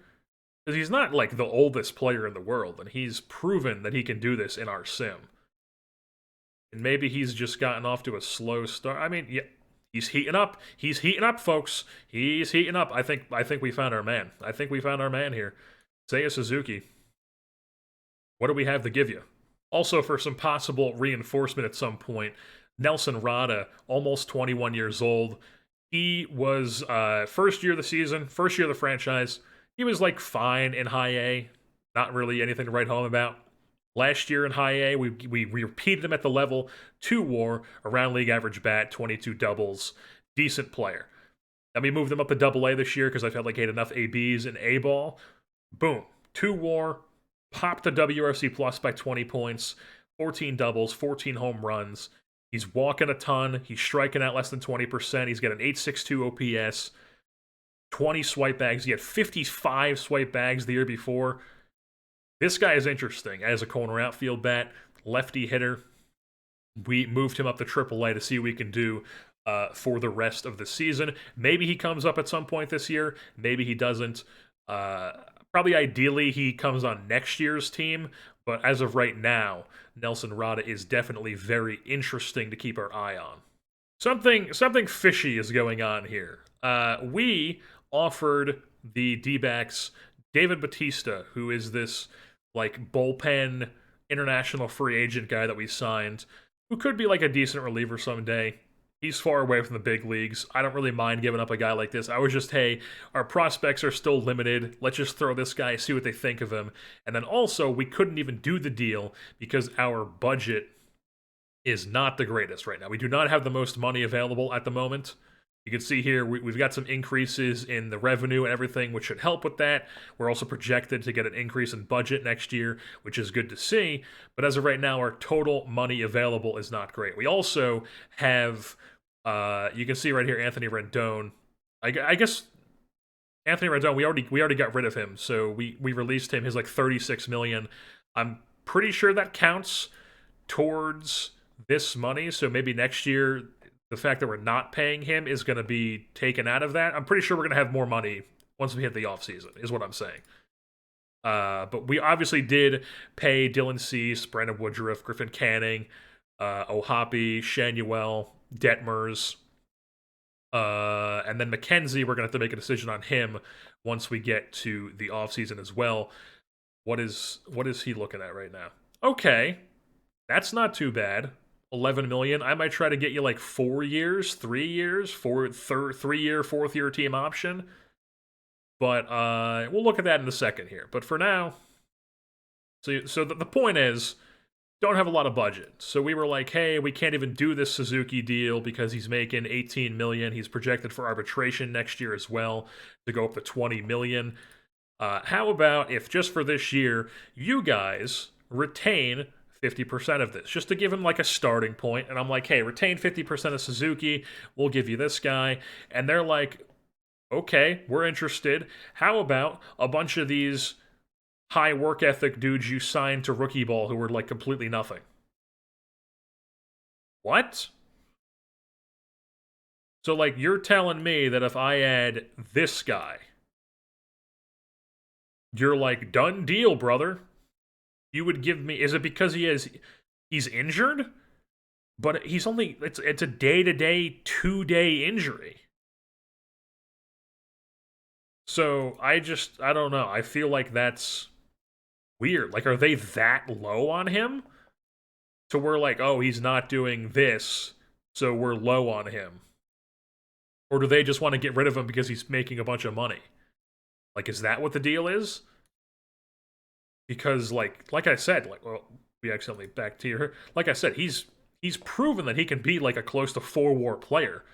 Because he's not like the oldest player in the world, and he's proven that he can do this in our sim. And maybe he's just gotten off to a slow start. I mean, yeah, he's heating up. He's heating up, folks. He's heating up. I think we found our man. I think we found our man here. Seiya Suzuki. What do we have to give you? Also, for some possible reinforcement at some point, Nelson Rada, almost 21 years old. He was first year of the season, first year of the franchise. He was like fine in high A, not really anything to write home about. Last year in high A, we repeated him at the level 2 WAR, around league average bat, 22 doubles, decent player. Then we moved him up to double A this year because I felt like he had enough ABs in A ball. Boom, 2 WAR, popped the WRC plus by 20 points, 14 doubles, 14 home runs. He's walking a ton. He's striking out less than 20%. He's got an 862 OPS, 20 swipe bags. He had 55 swipe bags the year before. This guy is interesting as a corner outfield bat, lefty hitter. We moved him up to AAA to see what we can do for the rest of the season. Maybe he comes up at some point this year. Maybe he doesn't. Probably ideally he comes on next year's team, but as of right now, Nelson Rada is definitely very interesting to keep our eye on. Something fishy is going on here. We offered the D-backs David Batista, who is this like bullpen international free agent guy that we signed, who could be like a decent reliever someday. He's far away from the big leagues. I don't really mind giving up a guy like this. I was just, hey, our prospects are still limited. Let's just throw this guy, see what they think of him. And then also, we couldn't even do the deal because our budget is not the greatest right now. We do not have the most money available at the moment. You can see here we've got some increases in the revenue and everything, which should help with that. We're also projected to get an increase in budget next year, which is good to see. But as of right now, our total money available is not great. We also have, you can see right here, Anthony Rendon. I guess Anthony Rendon, we already got rid of him, so we released him. His like 36 million. I'm pretty sure that counts towards this money. So maybe next year, the fact that we're not paying him is going to be taken out of that. I'm pretty sure we're going to have more money once we hit the offseason, is what I'm saying. But we obviously did pay Dylan Cease, Brandon Woodruff, Griffin Canning, Ohapi, Shanuel, Detmers, and then McKenzie. We're going to have to make a decision on him once we get to the offseason as well. What is he looking at right now? Okay, that's not too bad. 11 million. I might try to get you like 4 years, 3 years, 3-year, 4th-year team option. But we'll look at that in a second here. But for now, so the point is, don't have a lot of budget. So we were like, hey, we can't even do this Suzuki deal because he's making 18 million. He's projected for arbitration next year as well to go up to 20 million. How about if just for this year, you guys retain 50% of this, just to give him like a starting point. And I'm like, hey, retain 50% of Suzuki. We'll give you this guy. And they're like, okay, we're interested. How about a bunch of these high work ethic dudes you signed to rookie ball who were like completely nothing? What? So like you're telling me that if I add this guy, you're like, done deal, brother. You would give me, is it because he's injured? But he's only, it's a day-to-day, 2-day injury. So I don't know. I feel like that's weird. Like, are they that low on him? So we're like, oh, he's not doing this, so we're low on him. Or do they just want to get rid of him because he's making a bunch of money? Like, is that what the deal is? Because like I said, like, well, we accidentally back to her. Like I said, he's proven that he can be like a close to 4-WAR player,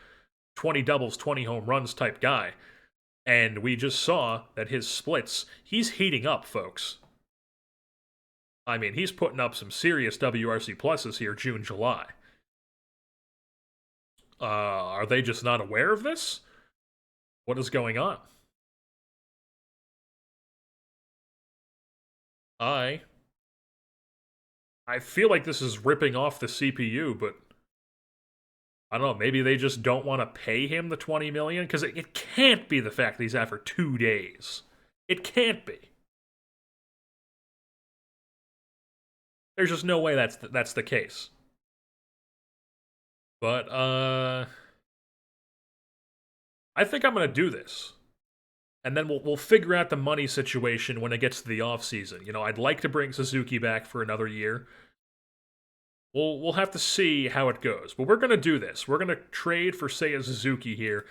20 doubles, 20 home runs type guy. And we just saw that his splits, he's heating up, folks. I mean, he's putting up some serious WRC pluses here, June, July. Are they just not aware of this? What is going on? I feel like this is ripping off the CPU, but I don't know. Maybe they just don't want to pay him the 20 million because it can't be the fact that he's out for 2 days. It can't be. There's just no way that's the case. But I think I'm gonna do this, and then we'll figure out the money situation when it gets to the off season. You know, I'd like to bring Suzuki back for another year. We'll have to see how it goes, but we're gonna do this. We're gonna trade for Seiya Suzuki here.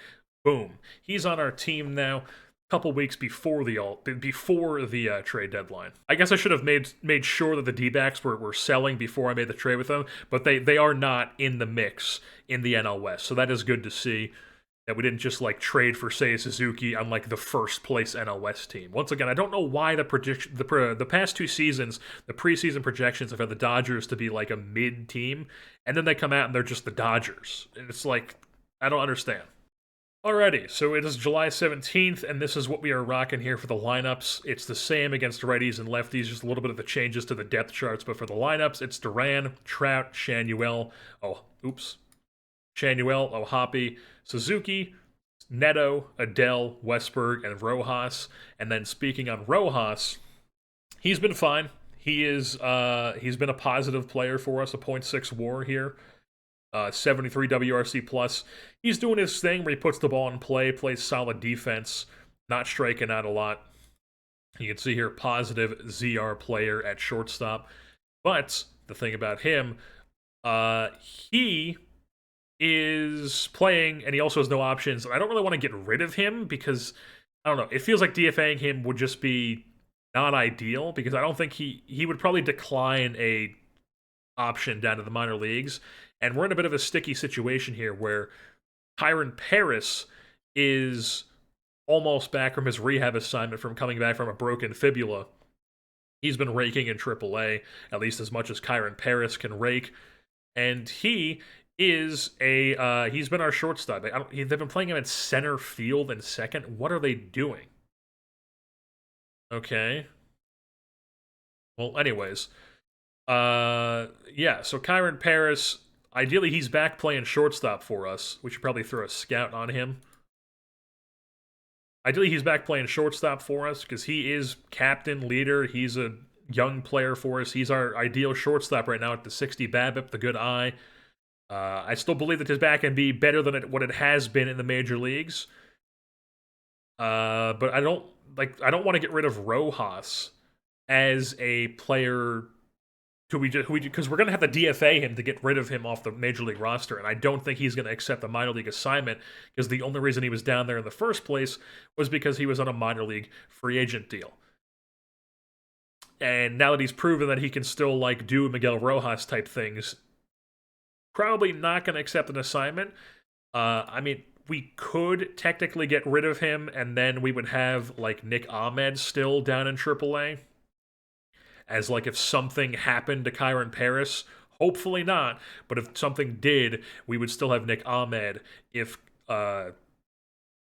Boom, he's on our team now. Couple weeks before the trade deadline. I guess I should have made sure that the D-backs were selling before I made the trade with them, but they are not in the mix in the NL West, so that is good to see that we didn't just like trade for Seiya Suzuki on like the first place NL West team. Once again, I don't know why the past 2 seasons, the preseason projections have had the Dodgers to be like a mid team, and then they come out and they're just the Dodgers. And it's like I don't understand. Alrighty, so it is July 17th, and this is what we are rocking here for the lineups. It's the same against righties and lefties, just a little bit of the changes to the depth charts, but for the lineups, it's Duran, Trout, Shanuel, Ohapi, Suzuki, Neto, Adele, Westberg, and Rojas. And then speaking on Rojas, he's been fine. He's been a positive player for us, a .6 WAR here. 73 WRC plus. He's doing his thing where he puts the ball in play, plays solid defense, not striking out a lot. You can see here, positive ZR player at shortstop. But the thing about him, he is playing, and he also has no options. I don't really want to get rid of him because, I don't know, it feels like DFAing him would just be not ideal because I don't think he would probably decline a option down to the minor leagues. And we're in a bit of a sticky situation here where Kyron Paris is almost back from his rehab assignment from coming back from a broken fibula. He's been raking in AAA, at least as much as Kyron Paris can rake. And he is he's been our shortstop. They've been playing him in center field and second. What are they doing? Okay. Well, anyways. Yeah, so Kyron Paris, ideally he's back playing shortstop for us. We should probably throw a scout on him. Ideally he's back playing shortstop for us because he is captain, leader. He's a young player for us. He's our ideal shortstop right now at the 60 BABIP, the good eye. I still believe that his back can be better than what it has been in the major leagues. But I don't want to get rid of Rojas as a player because we're going to have to DFA him to get rid of him off the major league roster, and I don't think he's going to accept a minor league assignment because the only reason he was down there in the first place was because he was on a minor league free agent deal. And now that he's proven that he can still like do Miguel Rojas type things, probably not going to accept an assignment. I mean, we could technically get rid of him, and then we would have like Nick Ahmed still down in AAA. As like if something happened to Kyron Paris, hopefully not, but if something did, we would still have Nick Ahmed if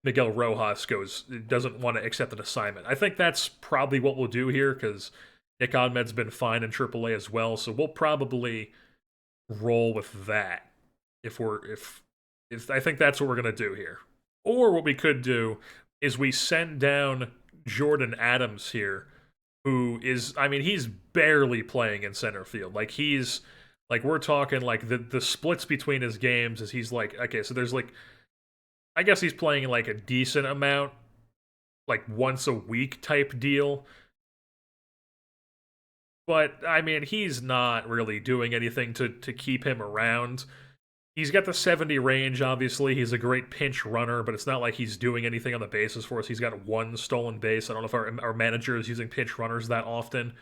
Miguel Rojas doesn't want to accept an assignment. I think that's probably what we'll do here because Nick Ahmed's been fine in AAA as well, so we'll probably roll with that if I think that's what we're gonna do here. Or what we could do is we send down Jordan Adams here who is, I mean, he's barely playing in center field. Like he's like we're talking like the splits between his games is he's like okay, so there's like I guess he's playing like a decent amount, like once a week type deal. But I mean, he's not really doing anything to keep him around. He's got the 70 range, obviously. He's a great pinch runner, but it's not like he's doing anything on the bases for us. He's got one stolen base. I don't know if our manager is using pinch runners that often.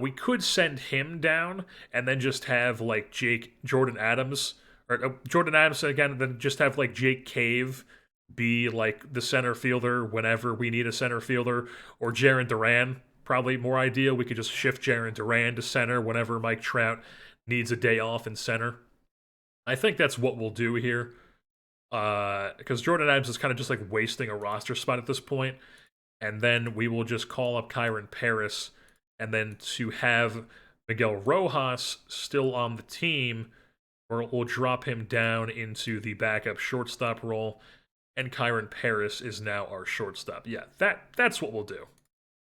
We could send him down and then just have like Jordan Adams, or Jordan Adams again, then just have like Jake Cave be like the center fielder whenever we need a center fielder, or Jarren Duran, probably more ideal. We could just shift Jarren Duran to center whenever Mike Trout needs a day off in center. I think that's what we'll do here. Because Jordan Adams is kind of just like wasting a roster spot at this point. And then we will just call up Kyron Paris. And then to have Miguel Rojas still on the team, we'll drop him down into the backup shortstop role. And Kyron Paris is now our shortstop. Yeah, that's what we'll do.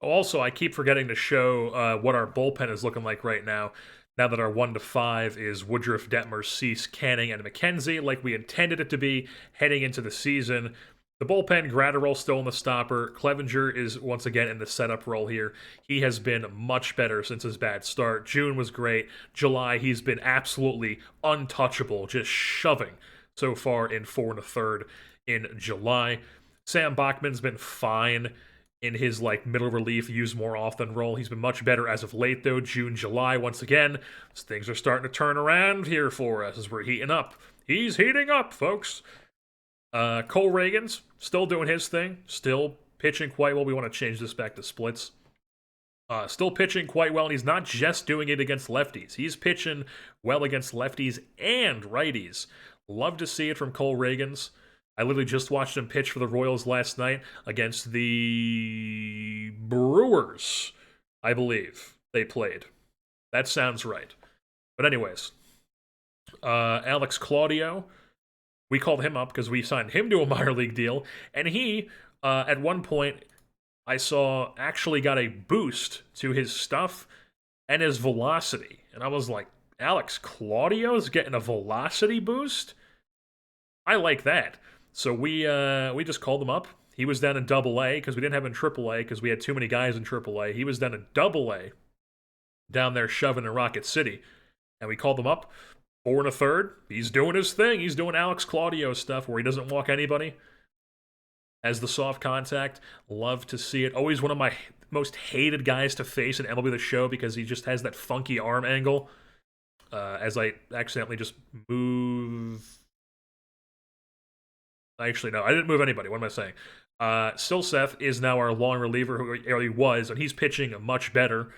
Also, I keep forgetting to show what our bullpen is looking like right now. Now that our 1 to 5 is Woodruff, Detmer, Cease, Canning, and McKenzie, like we intended it to be heading into the season. The bullpen, Gratterall still in the stopper. Clevenger is once again in the setup role here. He has been much better since his bad start. June was great. July, he's been absolutely untouchable, just shoving so far in 4 1/3 in July. Sam Bachman's been fine in his like middle relief, use more often role. He's been much better as of late though. June, July, once again, things are starting to turn around here for us as we're heating up. He's heating up, folks. Cole Reagan's still doing his thing, still pitching quite well. We want to change this back to splits. Still pitching quite well, and he's not just doing it against lefties. He's pitching well against lefties and righties. Love to see it from Cole Reagan's. I literally just watched him pitch for the Royals last night against the Brewers, I believe they played. That sounds right. But anyways, Alex Claudio, we called him up because we signed him to a minor league deal, and he, at one point, I saw actually got a boost to his stuff and his velocity. And I was like, Alex Claudio's getting a velocity boost? I like that. So we just called him up. He was down in Double A because we didn't have him in Triple A because we had too many guys in Triple A. He was down in Double A, down there shoving in Rocket City, and we called him up. 4 1/3. He's doing his thing. He's doing Alex Claudio stuff where he doesn't walk anybody as the soft contact. Love to see it. Always one of my most hated guys to face in MLB The Show because he just has that funky arm angle. As I accidentally just move. Actually, no, I didn't move anybody. What am I saying? Silseth is now our long reliever, who he was, and he's pitching much better.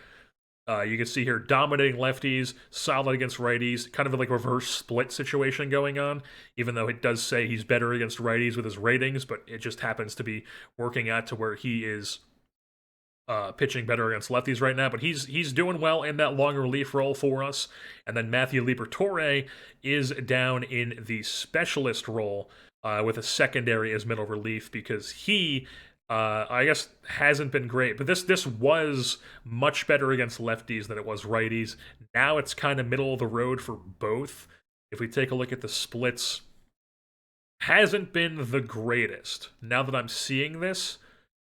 You can see here, dominating lefties, solid against righties, kind of like a reverse split situation going on, even though it does say he's better against righties with his ratings, but it just happens to be working out to where he is pitching better against lefties right now. But he's doing well in that long relief role for us. And then Matthew Liberatore is down in the specialist role, with a secondary as middle relief because he, I guess, hasn't been great. But this was much better against lefties than it was righties. Now it's kind of middle of the road for both. If we take a look at the splits, hasn't been the greatest. Now that I'm seeing this,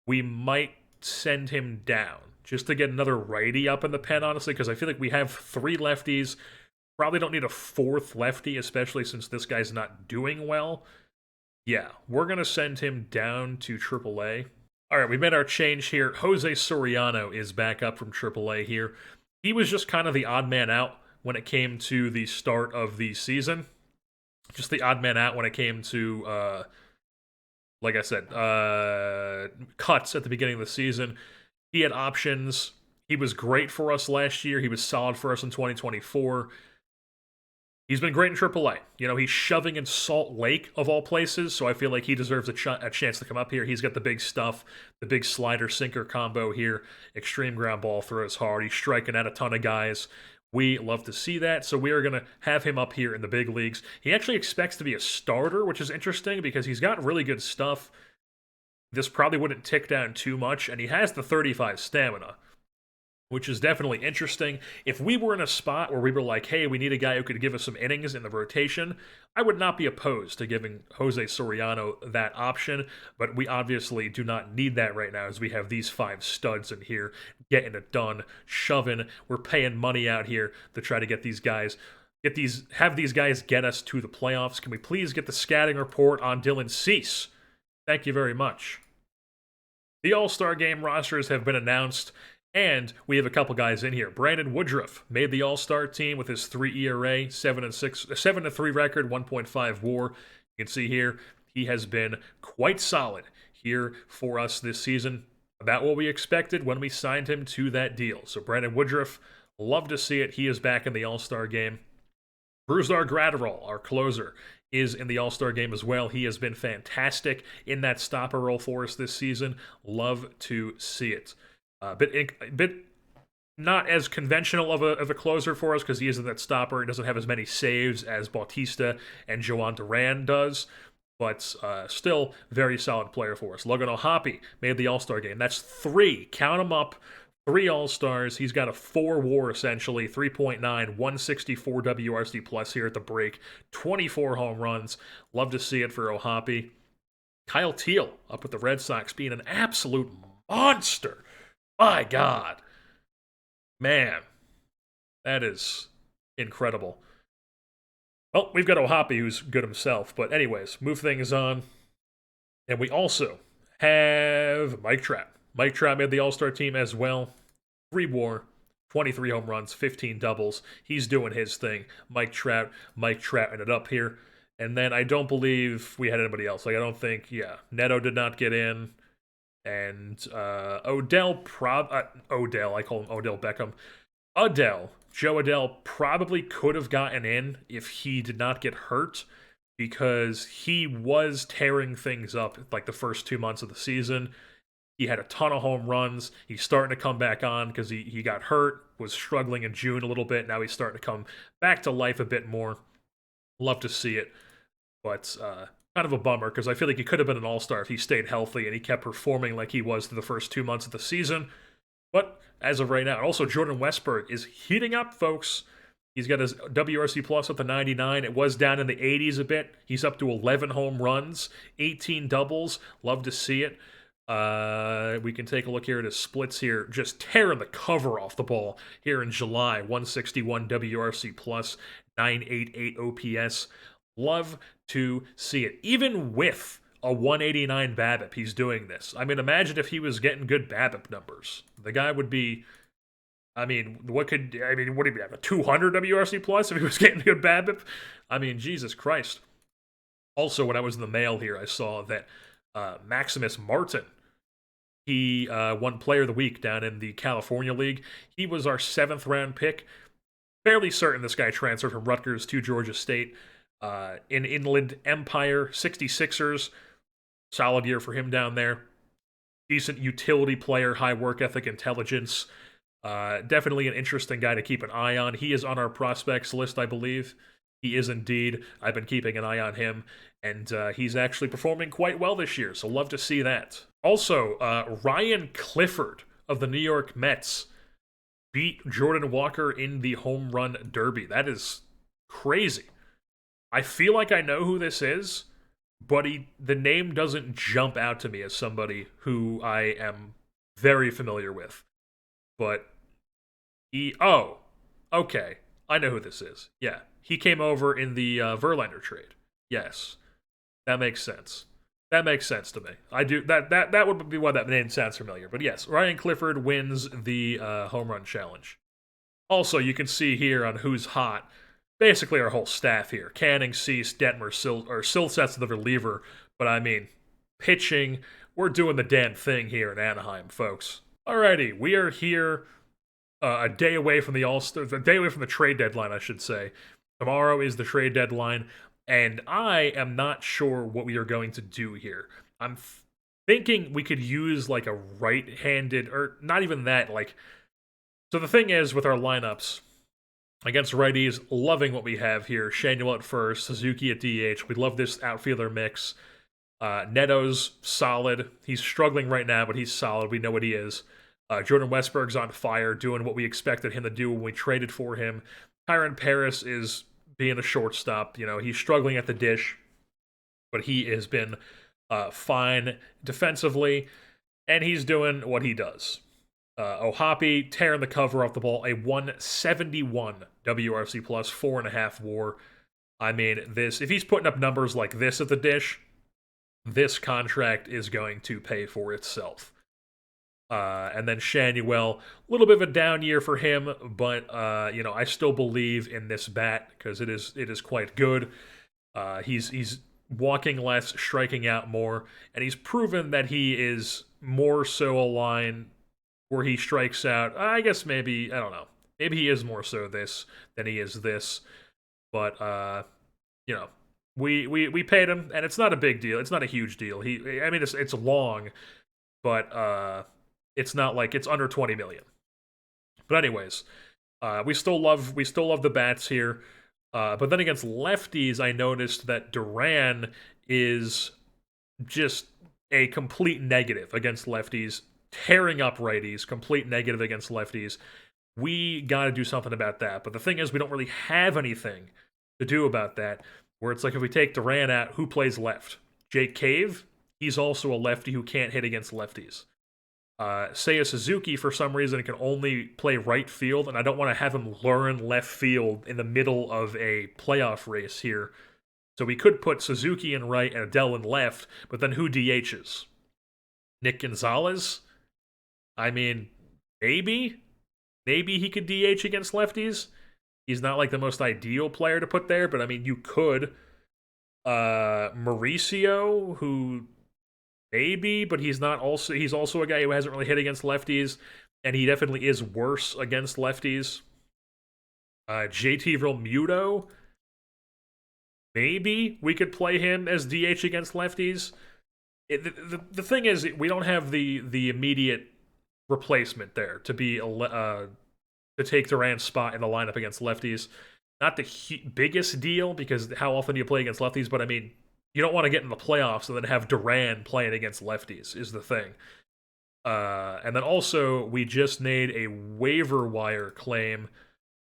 we might send him down just to get another righty up in the pen, honestly, because I feel like we have 3 lefties. Probably don't need a 4th lefty, especially since this guy's not doing well. Yeah, we're going to send him down to AAA. All right, we made our change here. Jose Soriano is back up from AAA here. He was just kind of the odd man out when it came to the start of the season. Just the odd man out when it came to, like I said, cuts at the beginning of the season. He had options. He was great for us last year. He was solid for us in 2024. He's been great in AAA. You know, he's shoving in Salt Lake, of all places, so I feel like he deserves a chance to come up here. He's got the big stuff, the big slider-sinker combo here. Extreme ground ball, throws hard. He's striking at a ton of guys. We love to see that, so we are going to have him up here in the big leagues. He actually expects to be a starter, which is interesting because he's got really good stuff. this probably wouldn't tick down too much, and he has the 35 stamina, which is definitely interesting. If we were in a spot where we were like, hey, we need a guy who could give us some innings in the rotation, I would not be opposed to giving Jose Soriano that option, but we obviously do not need that right now as we have these 5 studs in here getting it done, shoving. We're paying money out here to try to get these guys have these guys get us to the playoffs. Can we please get the scouting report on Dylan Cease? Thank you very much. The All-Star Game rosters have been announced, and we have a couple guys in here. Brandon Woodruff made the All-Star team with his 3 ERA, 7-3 record, 1.5 WAR. You can see here he has been quite solid here for us this season. About what we expected when we signed him to that deal. So Brandon Woodruff, love to see it. He is back in the All-Star game. Brusdar Graterol, our closer, is in the All-Star game as well. He has been fantastic in that stopper role for us this season. Love to see it. Bit not as conventional of a closer for us because he isn't that stopper. He doesn't have as many saves as Bautista and Joan Duran does, but still very solid player for us. Logan O'Hoppe made the All-Star game. That's 3. Count them up. 3 All-Stars. He's got a 4 WAR essentially, 3.9, 164 WRC plus here at the break, 24 home runs. Love to see it for O'Hoppe. Kyle Teal up with the Red Sox being an absolute monster. My God. Man, that is incredible. Well, we've got O'Hoppe, who's good himself. But anyways, move things on. And we also have Mike Trout. Mike Trout made the All-Star team as well. 3 WAR, 23 home runs, 15 doubles. He's doing his thing. Mike Trout ended up here. And then I don't believe we had anybody else. I don't think, Neto did not get in. And Odell, I call him Odell Beckham. Joe Adell probably could have gotten in if he did not get hurt, because he was tearing things up like the first 2 months of the season. He had a ton of home runs. He's starting to come back on because he got hurt, was struggling in June a little bit. Now he's starting to come back to life a bit more. Love to see it. But kind of a bummer because I feel like he could have been an all-star if he stayed healthy and he kept performing like he was through the first 2 months of the season. But as of right now, also Jordan Westburg is heating up, folks. He's got his WRC plus up to 99. It was down in the 80s a bit. He's up to 11 home runs, 18 doubles. Love to see it. We can take a look here at his splits here, just tearing the cover off the ball here in July. 161 WRC plus, 988 OPS. Love to see it. Even with a 189 BABIP, he's doing this. I mean, imagine if he was getting good BABIP numbers. The guy would be, what would he have, a 200 WRC plus if he was getting good BABIP? I mean, Jesus Christ. Also, when I was in the mail here, I saw that Maximus Martin, he won Player of the Week down in the California League. He was our 7th round pick. Fairly certain this guy transferred from Rutgers to Georgia State. In Inland Empire, 66ers. Solid year for him down there. Decent utility player, high work ethic, intelligence. Definitely an interesting guy to keep an eye on. He is on our prospects list, I believe. He is indeed. I've been keeping an eye on him, and he's actually performing quite well this year, so love to see that. Also, Ryan Clifford of the New York Mets beat Jordan Walker in the home run derby. That is crazy. I feel like I know who this is, but the name doesn't jump out to me as somebody who I am very familiar with. But okay, I know who this is. Yeah, he came over in the Verlander trade. Yes, that makes sense. That makes sense to me. I do that would be why that name sounds familiar. But yes, Ryan Clifford wins the home run challenge. Also, you can see here on Who's Hot, basically our whole staff here. Canning, Cease, Detmer, Silseth's the reliever. But I mean, pitching, we're doing the damn thing here in Anaheim, folks. Alrighty, we are here a day away from a day away from the trade deadline, I should say. Tomorrow is the trade deadline, and I am not sure what we are going to do here. I'm thinking we could use like a right-handed, or not even that, so the thing is with our lineups, against righties, loving what we have here. Shanuel at first, Suzuki at DH. We love this outfielder mix. Neto's solid. He's struggling right now, but he's solid. We know what he is. Jordan Westberg's on fire, doing what we expected him to do when we traded for him. Kyron Paris is being a shortstop. You know, he's struggling at the dish, but he has been fine defensively, and he's doing what he does. OOTP tearing the cover off the ball, a 171 WRC plus, 4.5 WAR. I mean, this if he's putting up numbers like this at the dish, this contract is going to pay for itself. And then Shanuel, a little bit of a down year for him, but you know, I still believe in this bat because it is quite good. He's walking less, striking out more, and he's proven that he is more so a line where he strikes out. I guess maybe, I don't know. Maybe he is more so this than he is this. But you know, we paid him, and it's not a big deal. It's not a huge deal. I mean, it's long, but it's not like it's under 20 million. But anyways, we still love the bats here. But then against lefties, I noticed that Duran is just a complete negative against lefties, tearing up righties, complete negative against lefties. We got to do something about that. But the thing is, we don't really have anything to do about that. Where it's like if we take Duran out, who plays left? Jake Cave? He's also a lefty who can't hit against lefties. Seiya Suzuki, for some reason, can only play right field, and I don't want to have him learn left field in the middle of a playoff race here. So we could put Suzuki in right and Adele in left, but then who DHs? Nick Gonzalez? I mean, maybe? Maybe he could DH against lefties? He's not like the most ideal player to put there, but I mean, you could. Mauricio, who maybe, but he's also a guy who hasn't really hit against lefties, and he definitely is worse against lefties. JT Realmuto, maybe we could play him as DH against lefties. The thing is, we don't have the immediate replacement there to be to take Duran's spot in the lineup against lefties. Not the biggest deal, because how often do you play against lefties? But I mean, you don't want to get in the playoffs and then have Duran playing against lefties, is the thing. And then also, we just made a waiver wire claim.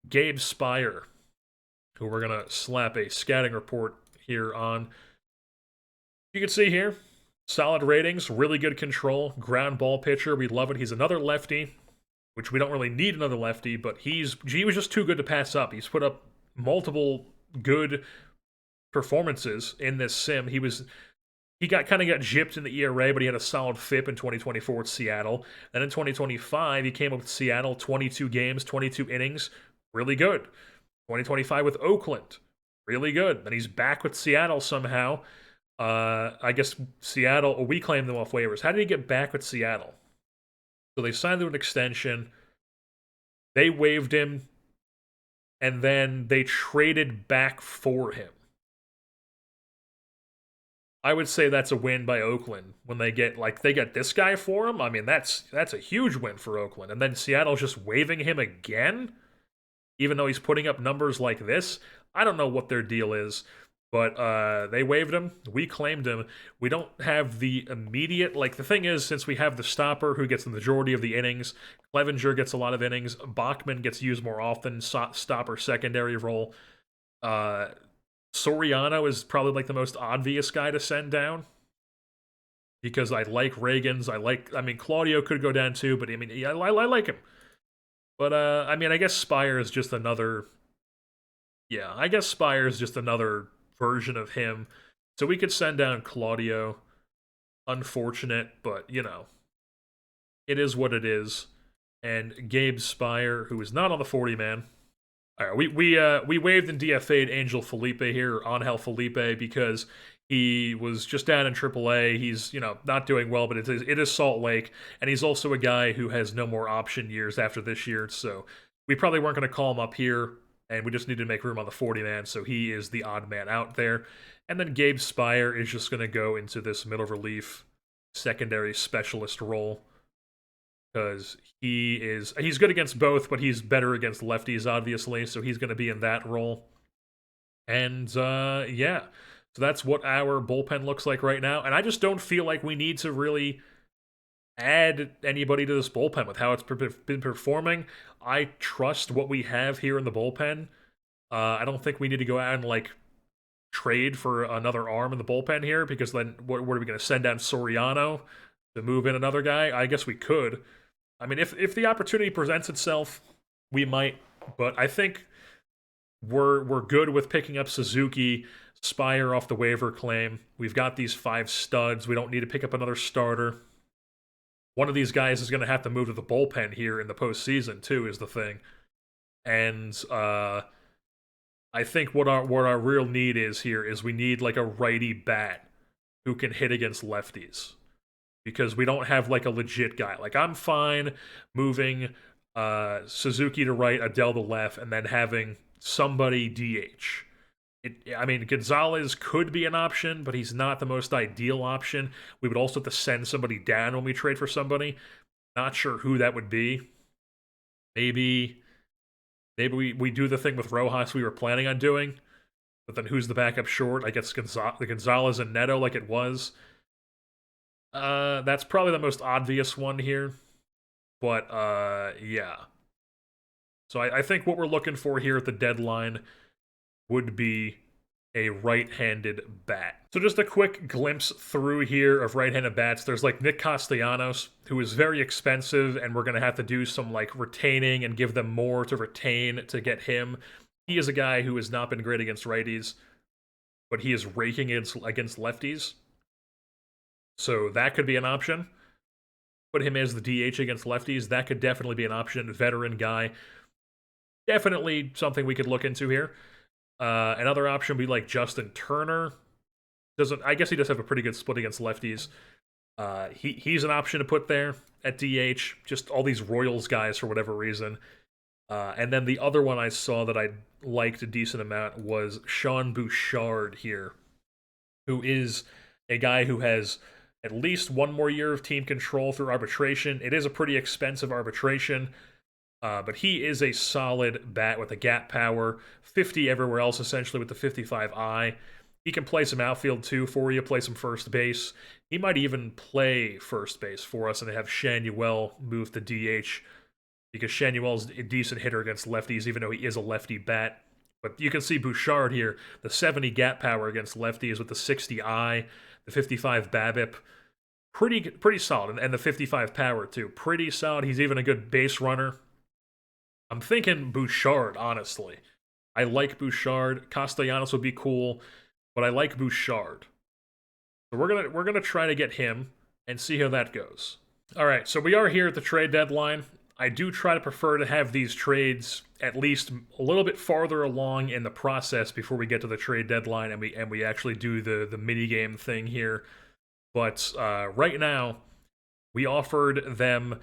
Gabe Spire, who we're going to slap a scouting report here on. You can see here, solid ratings, really good control, ground ball pitcher. We love it. He's another lefty, which we don't really need another lefty, but he was just too good to pass up. He's put up multiple good performances in this sim. He got gypped in the ERA, but he had a solid FIP in 2024 with Seattle. Then in 2025, he came up with Seattle, 22 games, 22 innings, really good. 2025 with Oakland, really good. Then he's back with Seattle somehow. I guess Seattle, we claimed them off waivers. How did he get back with Seattle? So they signed him an extension. They waived him, and then they traded back for him. I would say that's a win by Oakland when they get this guy for him. I mean, that's a huge win for Oakland. And then Seattle's just waiving him again, even though he's putting up numbers like this. I don't know what their deal is, but they waived him. We claimed him. We don't have the immediate, the thing is, since we have the stopper who gets the majority of the innings, Clevenger gets a lot of innings, Bachman gets used more often, stopper secondary role. Soriano is probably the most obvious guy to send down, because I like Reagans. I mean, Claudio could go down too, but I mean, I like him. But I mean, I guess Spire is just another. Yeah, I guess Spire is just another version of him. So we could send down Claudio. Unfortunate, but you know, it is what it is. And Gabe Spire, who is not on the 40-man. All right, we waived and DFA'd Angel Felipe here, Angel Felipe, because he was just down in AAA. He's, not doing well, but it is Salt Lake, and he's also a guy who has no more option years after this year, so we probably weren't going to call him up here, and we just needed to make room on the 40-man, so he is the odd man out there. And then Gabe Spire is just going to go into this middle relief secondary specialist role, because he's good against both, but he's better against lefties, obviously, so he's going to be in that role. And, yeah. So that's what our bullpen looks like right now. And I just don't feel like we need to really add anybody to this bullpen with how it's been performing. I trust what we have here in the bullpen. I don't think we need to go out and like trade for another arm in the bullpen here because then what are we going to send down Soriano to move in another guy? I guess we could. I mean, if the opportunity presents itself, we might. But I think we're good with picking up Suzuki, Spire off the waiver claim. We've got these 5 studs. We don't need to pick up another starter. One of these guys is going to have to move to the bullpen here in the postseason too. Is the thing, and I think what our real need is here is we need like a righty bat who can hit against lefties because we don't have like a legit guy. Like I'm fine moving Suzuki to right, Adele to left, and then having somebody DH. I mean, Gonzalez could be an option, but he's not the most ideal option. We would also have to send somebody down when we trade for somebody. Not sure who that would be. Maybe we do the thing with Rojas we were planning on doing, but then who's the backup short? I guess the Gonzalez and Neto like it was. That's probably the most obvious one here, but yeah. So I think what we're looking for here at the deadline would be a right-handed bat. So just a quick glimpse through here of right-handed bats. There's like Nick Castellanos, who is very expensive, and we're going to have to do some like retaining and give them more to retain to get him. He is a guy who has not been great against righties, but he is raking against lefties. So that could be an option. Put him as the DH against lefties. That could definitely be an option. Veteran guy. Definitely something we could look into here. Another option would be like Justin Turner. I guess he does have a pretty good split against lefties. He's an option to put there at DH. Just all these Royals guys for whatever reason. And then the other one I saw that I liked a decent amount was Sean Bouchard here, who is a guy who has at least one more year of team control through arbitration. It is a pretty expensive arbitration. But he is a solid bat with a gap power, 50 everywhere else essentially with the 55i. He can play some outfield too for you, play some first base. He might even play first base for us and have Shanuel move to DH because Shanuel's a decent hitter against lefties even though he is a lefty bat. But you can see Bouchard here, the 70 gap power against lefties with the 60i, the 55 BABIP. Pretty solid, and the 55 power too. Pretty solid. He's even a good base runner. I'm thinking Bouchard, honestly. I like Bouchard. Castellanos would be cool, but I like Bouchard. So we're gonna try to get him and see how that goes. All right, so we are here at the trade deadline. I do try to prefer to have these trades at least a little bit farther along in the process before we get to the trade deadline and we actually do the mini game thing here. But right now, we offered them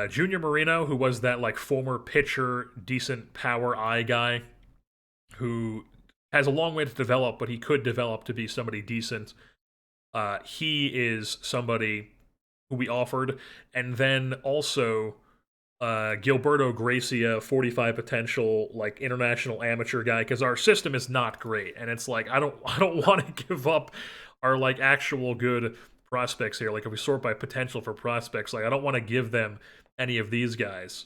Junior Marino, who was that like former pitcher, decent power eye guy, who has a long way to develop, but he could develop to be somebody decent. He is somebody who we offered, and then also Gilberto Gracia, 45 potential, like international amateur guy, because our system is not great, and it's like I don't want to give up our like actual good prospects here. Like if we sort by potential for prospects, like I don't want to give them any of these guys,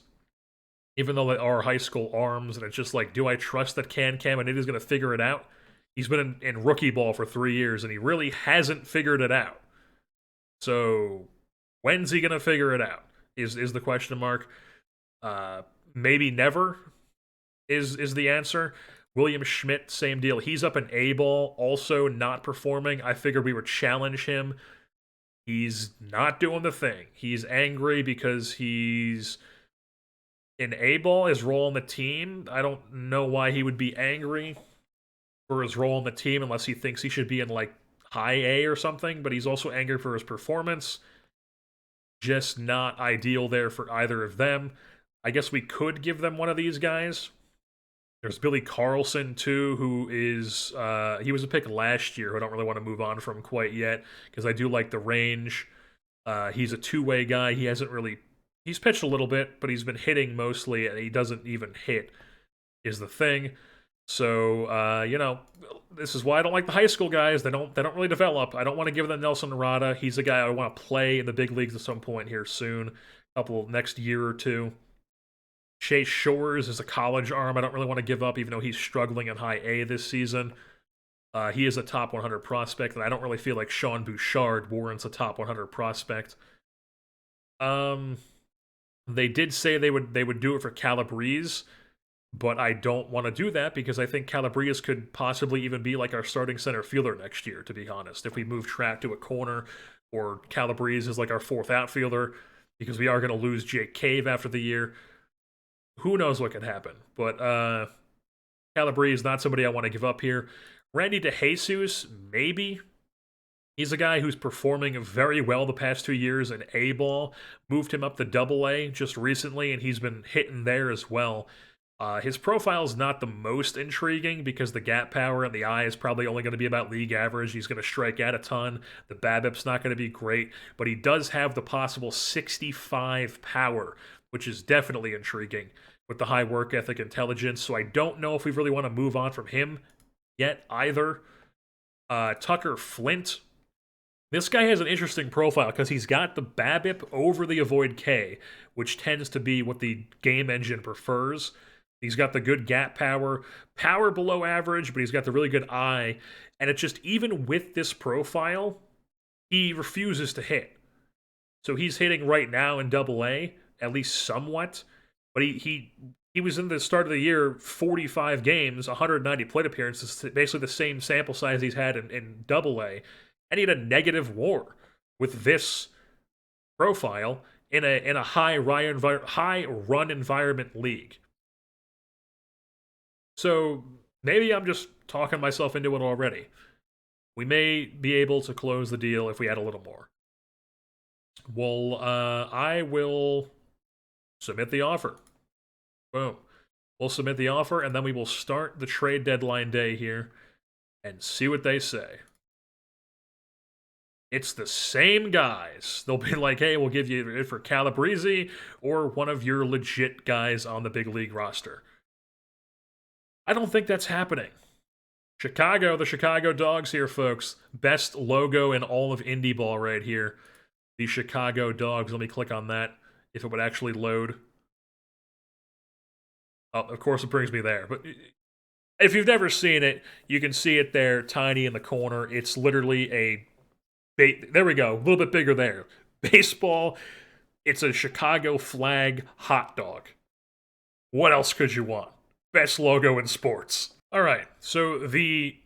even though they are high school arms. And it's just like, do I trust that Cam and it is going to figure it out? He's been in rookie ball for 3 years and he really hasn't figured it out. So when's he going to figure it out? Is the question mark? Maybe never is the answer. William Schmidt, same deal. He's up in A ball, also not performing. I figured we would challenge him. He's not doing the thing. He's angry because he's in A ball, his role on the team. I don't know why he would be angry for his role on the team unless he thinks he should be in like high A or something, but he's also angry for his performance. Just not ideal there for either of them. I guess we could give them one of these guys. There's Billy Carlson, too, who is, he was a pick last year, who I don't really want to move on from quite yet, because I do like the range. He's a two-way guy. He's pitched a little bit, but he's been hitting mostly, and he doesn't even hit, is the thing. So, this is why I don't like the high school guys. They don't really develop. I don't want to give them Nelson Narada. He's a guy I want to play in the big leagues at some point here soon, couple next year or two. Chase Shores is a college arm I don't really want to give up, even though he's struggling in high A this season. He is a top 100 prospect, and I don't really feel like Sean Bouchard warrants a top 100 prospect. Um, they did say they would do it for Calabrese, but I don't want to do that because I think Calabrese could possibly even be like our starting center fielder next year, to be honest. If we move Track to a corner, or Calabrese is like our fourth outfielder, because we are going to lose Jake Cave after the year. Who knows what could happen? But Calabrese is not somebody I want to give up here. Randy DeJesus, maybe. He's a guy who's performing very well the past 2 years in A ball. Moved him up to Double A just recently, and he's been hitting there as well. His profile is not the most intriguing because the gap power and the eye is probably only going to be about league average. He's going to strike out a ton. The BABIP's not going to be great, but he does have the possible 65 power, which is definitely intriguing with the high work ethic intelligence. So I don't know if we really want to move on from him yet either. Tucker Flint. This guy has an interesting profile because he's got the BABIP over the avoid K, which tends to be what the game engine prefers. He's got the good gap power, power below average, but he's got the really good eye. And it's just, even with this profile, he refuses to hit. So he's hitting right now in Double A, at least somewhat. But he was in the start of the year 45 games, 190 plate appearances, basically the same sample size he's had in Double A, and he had a negative WAR with this profile in a high run environment league. So maybe I'm just talking myself into it already. We may be able to close the deal if we add a little more. Well, I will submit the offer. Boom. We'll submit the offer, and then we will start the trade deadline day here and see what they say. It's the same guys. They'll be like, hey, we'll give you it for Calabrese or one of your legit guys on the big league roster. I don't think that's happening. Chicago, the Chicago Dogs here, folks. Best logo in all of indie ball right here. The Chicago Dogs. Let me click on that if it would actually load. Oh, of course it brings me there. But if you've never seen it, you can see it there, tiny in the corner. It's literally a... There we go, a little bit bigger there. Baseball, it's a Chicago flag hot dog. What else could you want? Best logo in sports. All right, so the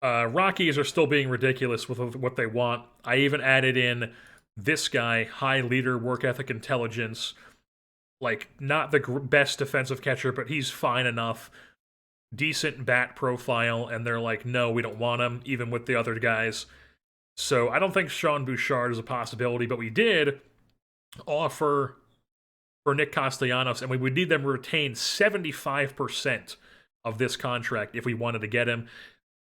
Rockies are still being ridiculous with what they want. I even added in this guy, high leader, work ethic, intelligence. Like, not the best defensive catcher, but he's fine enough. Decent bat profile, and they're like, no, we don't want him, even with the other guys. So I don't think Sean Bouchard is a possibility, but we did offer for Nick Castellanos, and we would need them to retain 75% of this contract if we wanted to get him.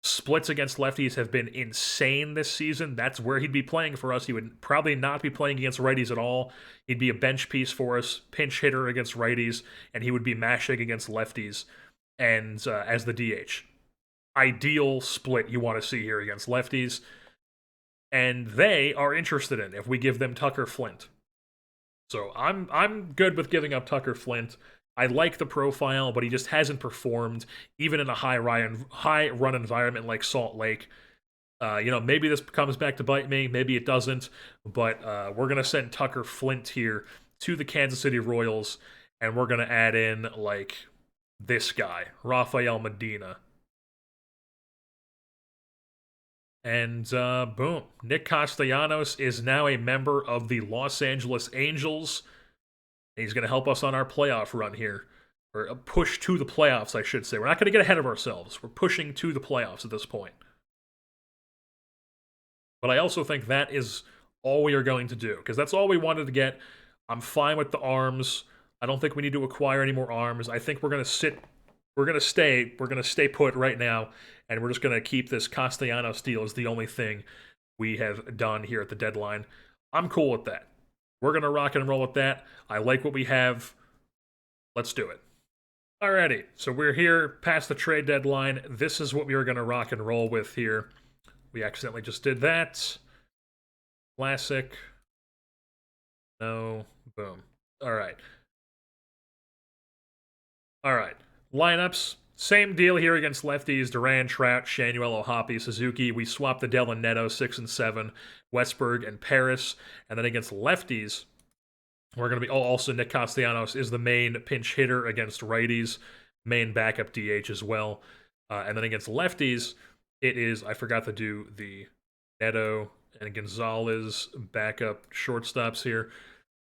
Splits against lefties have been insane this season. That's where he'd be playing for us. He would probably not be playing against righties at all. He'd be a bench piece for us, pinch hitter against righties, and he would be mashing against lefties and as the DH. Ideal split you want to see here against lefties. And they are interested in if we give them Tucker Flint. So I'm good with giving up Tucker Flint. I like the profile, but he just hasn't performed, even in a high run environment like Salt Lake. Maybe this comes back to bite me, maybe it doesn't, but we're going to send Tucker Flint here to the Kansas City Royals, and we're going to add in, like, this guy, Rafael Medina. And boom, Nick Castellanos is now a member of the Los Angeles Angels. He's going to help us on our playoff run here, or a push to the playoffs, I should say. We're not going to get ahead of ourselves. We're pushing to the playoffs at this point. But I also think that is all we are going to do, because that's all we wanted to get. I'm fine with the arms. I don't think we need to acquire any more arms. I think we're going to stay put right now, and we're just going to keep this Castellanos deal as the only thing we have done here at the deadline. I'm cool with that. We're going to rock and roll with that. I like what we have. Let's do it. Alrighty, so we're here past the trade deadline. This is what we were going to rock and roll with here. We accidentally just did that. Classic. No. Boom. All right. All right. Lineups. Same deal here against lefties. Duran, Trout, Shanuel, Ohapi, Suzuki. We swapped Adele and Neto, 6 and 7. Westberg and Paris. And then against lefties, we're going to be. Oh, also, Nick Castellanos is the main pinch hitter against righties, main backup DH as well. And then against lefties, it is. I forgot to do the Neto and Gonzalez backup shortstops here.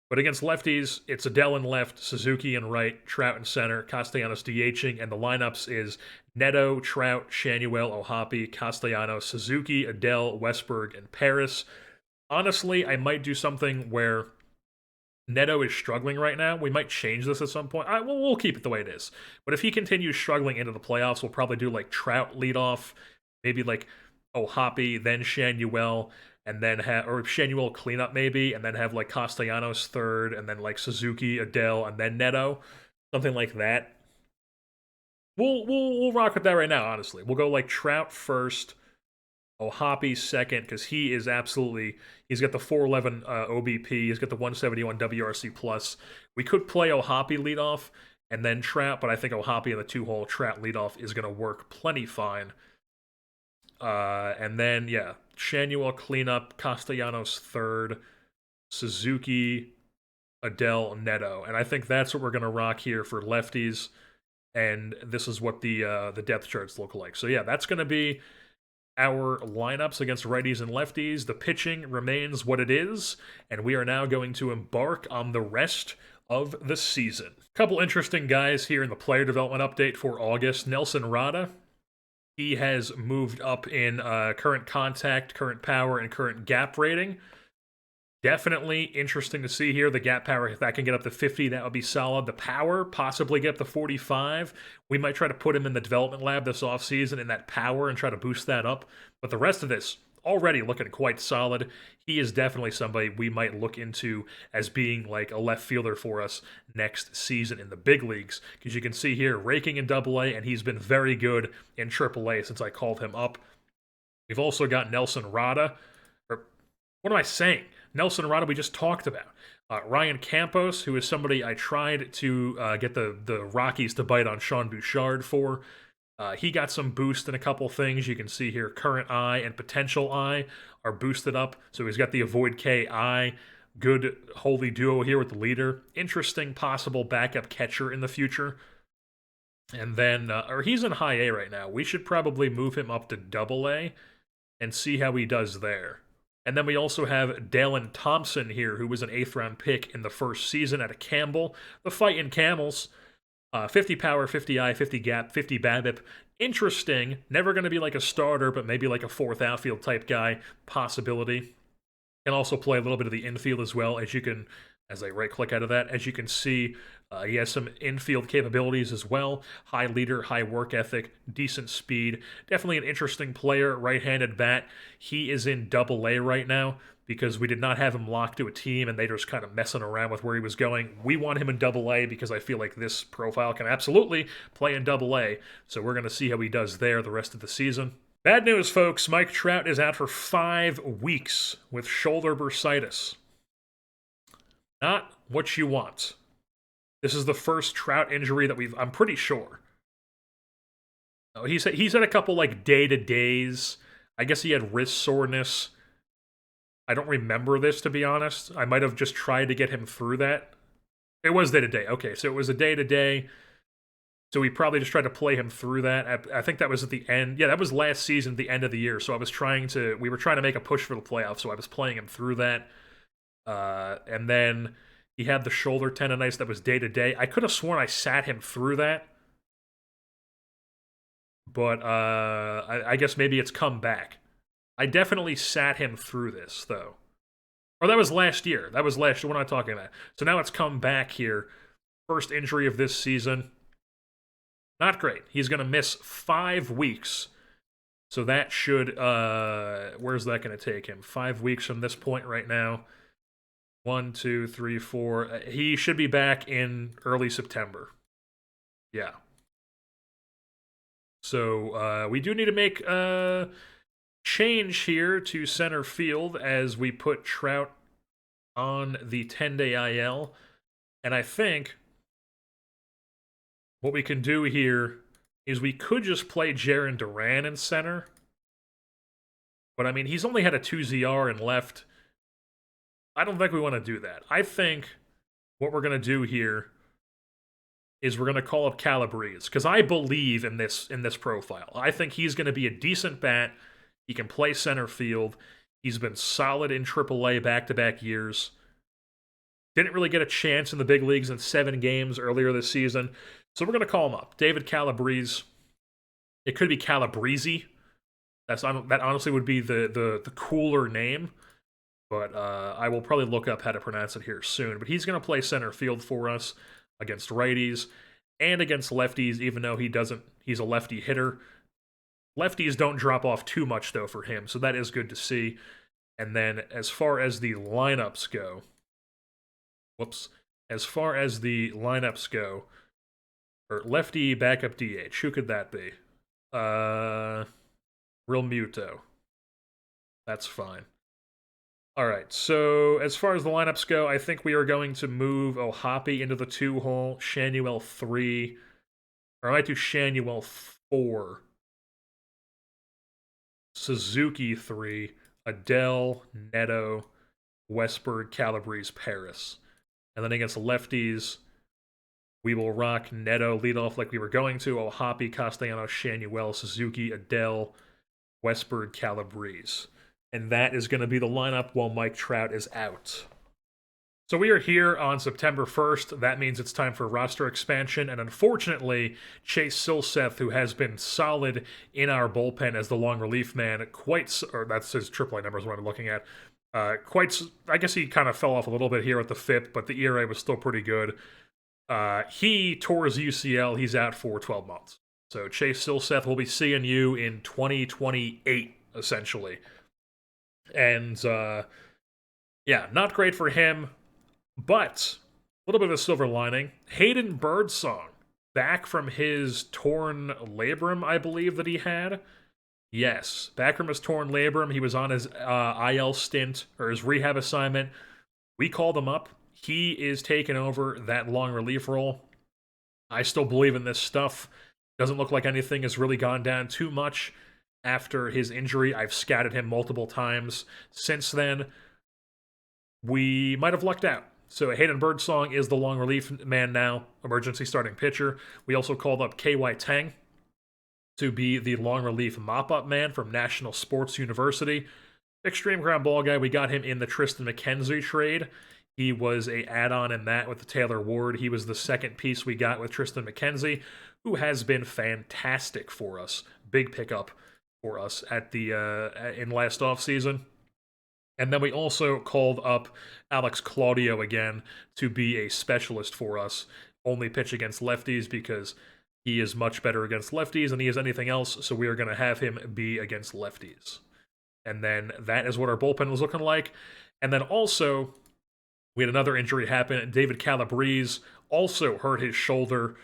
But against lefties, it's Adele in left, Suzuki in right, Trout in center, Castellanos DHing, and the lineups is Neto, Trout, Shanuel, Ohapi, Castellanos, Suzuki, Adele, Westberg, and Paris. Honestly, I might do something where Neto is struggling right now. We might change this at some point. We'll keep it the way it is. But if he continues struggling into the playoffs, we'll probably do like Trout leadoff, maybe like Ohapi, then Shanuel, and then or Shanuel cleanup maybe, and then have like Castellanos third, and then like Suzuki, Adele, and then Neto, something like that. We'll rock with that right now. Honestly, we'll go like Trout first, Ohapi second, because he is absolutely. He's got the 411 OBP. He's got the 171 WRC plus. We could play Ohapi leadoff and then Trout, but I think Ohapi in the 2-hole Trout leadoff is going to work plenty fine. And then, yeah, Shanuel cleanup, Castellanos third, Suzuki, Adele, Neto. And I think that's what we're going to rock here for lefties. And this is what the depth charts look like. So, yeah, that's going to be our lineups against righties and lefties. The pitching remains what it is. And we are now going to embark on the rest of the season. A couple interesting guys here in the player development update for August. Nelson Rada. He has moved up in current contact, current power, and current gap rating. Definitely interesting to see here. The gap power, if that can get up to 50, that would be solid. The power, possibly get up to 45. We might try to put him in the development lab this offseason in that power and try to boost that up. But the rest of this, already looking quite solid. He is definitely somebody we might look into as being like a left fielder for us next season in the big leagues. Because you can see here, raking in AA, and he's been very good in AAA since I called him up. We've also got Nelson Rada. Or what am I saying? Nelson Rada we just talked about. Ryan Campos, who is somebody I tried to get the Rockies to bite on Sean Bouchard for. He got some boost in a couple things. You can see here current eye and potential eye are boosted up. So he's got the avoid K eye. Good holy duo here with the leader. Interesting possible backup catcher in the future. And then, or he's in high A right now. We should probably move him up to double A and see how he does there. And then we also have Dalen Thompson here, who was an 8th round pick in the first season at a Campbell. The fight in Camels. 50 power, 50 eye, 50 gap, 50 BABIP. Interesting. Never going to be like a starter, but maybe like a 4th outfield type guy. Possibility. Can also play a little bit of the infield as well, as you can, as I right click out of that, as you can see, he has some infield capabilities as well. High leader, high work ethic, decent speed. Definitely an interesting player, right-handed bat. He is in Double A right now because we did not have him locked to a team and they just kind of messing around with where he was going. We want him in Double A because I feel like this profile can absolutely play in Double A. So we're going to see how he does there the rest of the season. Bad news, folks. Mike Trout is out for 5 weeks with shoulder bursitis. Not what you want. This is the first Trout injury that I'm pretty sure. Oh, he's had a couple like day-to-days. I guess he had wrist soreness. I don't remember this, to be honest. I might have just tried to get him through that. It was day-to-day. Okay, so it was a day-to-day. So we probably just tried to play him through that. I think that was at the end. Yeah, that was last season, the end of the year. So we were trying to make a push for the playoffs. So I was playing him through that. And then he had the shoulder tendonitis that was day to day. I could have sworn I sat him through that. But I guess maybe it's come back. I definitely sat him through this, though. Or that was last year. What am I talking about? So now it's come back here. First injury of this season. Not great. He's going to miss 5 weeks. So that should, where's that going to take him? 5 weeks from this point right now. 1, 2, 3, 4. He should be back in early September. Yeah. So we do need to make a change here to center field as we put Trout on the 10-day IL. And I think what we can do here is we could just play Jarren Duran in center. But I mean, he's only had a 2 ZR in left. I don't think we want to do that. I think what we're going to do here is we're going to call up Calabrese, because I believe in this profile. I think he's going to be a decent bat. He can play center field. He's been solid in AAA back-to-back years. Didn't really get a chance in the big leagues in 7 games earlier this season. So we're going to call him up. David Calabrese. It could be Calabrese. That honestly would be the cooler name. But I will probably look up how to pronounce it here soon. But he's going to play center field for us against righties and against lefties, even though he's a lefty hitter. Lefties don't drop off too much, though, for him, so that is good to see. And then as far as the lineups go, or lefty backup DH, who could that be? Real Muto. That's fine. All right, so as far as the lineups go, I think we are going to move Ohapi into the 2-hole, Shanuel 3, or I might do Shanuel 4, Suzuki 3, Adele, Neto, Westberg, Calabrese, Paris. And then against lefties, we will rock Neto lead off like we were going to, Ohapi, Castellanos, Shanuel, Suzuki, Adele, Westberg, Calabrese. And that is going to be the lineup while Mike Trout is out. So we are here on September 1st. That means it's time for roster expansion. And unfortunately, Chase Silseth, who has been solid in our bullpen as the long relief man, or that's his AAA numbers what I'm looking at, I guess he kind of fell off a little bit here at the FIP, but the ERA was still pretty good. He tore his UCL. He's out for 12 months. So Chase Silseth will be seeing you in 2028, essentially. And, yeah, not great for him, but a little bit of a silver lining. Hayden Birdsong, back from his torn labrum, I believe that he had. Yes, back from his torn labrum. He was on his IL stint, or his rehab assignment. We called him up. He is taking over that long relief role. I still believe in this stuff. Doesn't look like anything has really gone down too much after his injury. I've scouted him multiple times since then. We might have lucked out. So Hayden Birdsong is the long relief man now, emergency starting pitcher. We also called up KY Tang to be the long relief mop-up man from National Sports University. Extreme ground ball guy. We got him in the Tristan McKenzie trade. He was a add-on in that with the Taylor Ward. He was the second piece we got with Tristan McKenzie, who has been fantastic for us. Big pickup for us at the in last offseason. And then we also called up Alex Claudio again to be a specialist for us. Only pitch against lefties because he is much better against lefties than he is anything else, so we are going to have him be against lefties. And then that is what our bullpen was looking like. And then also, we had another injury happen. David Calabrese also hurt his shoulder.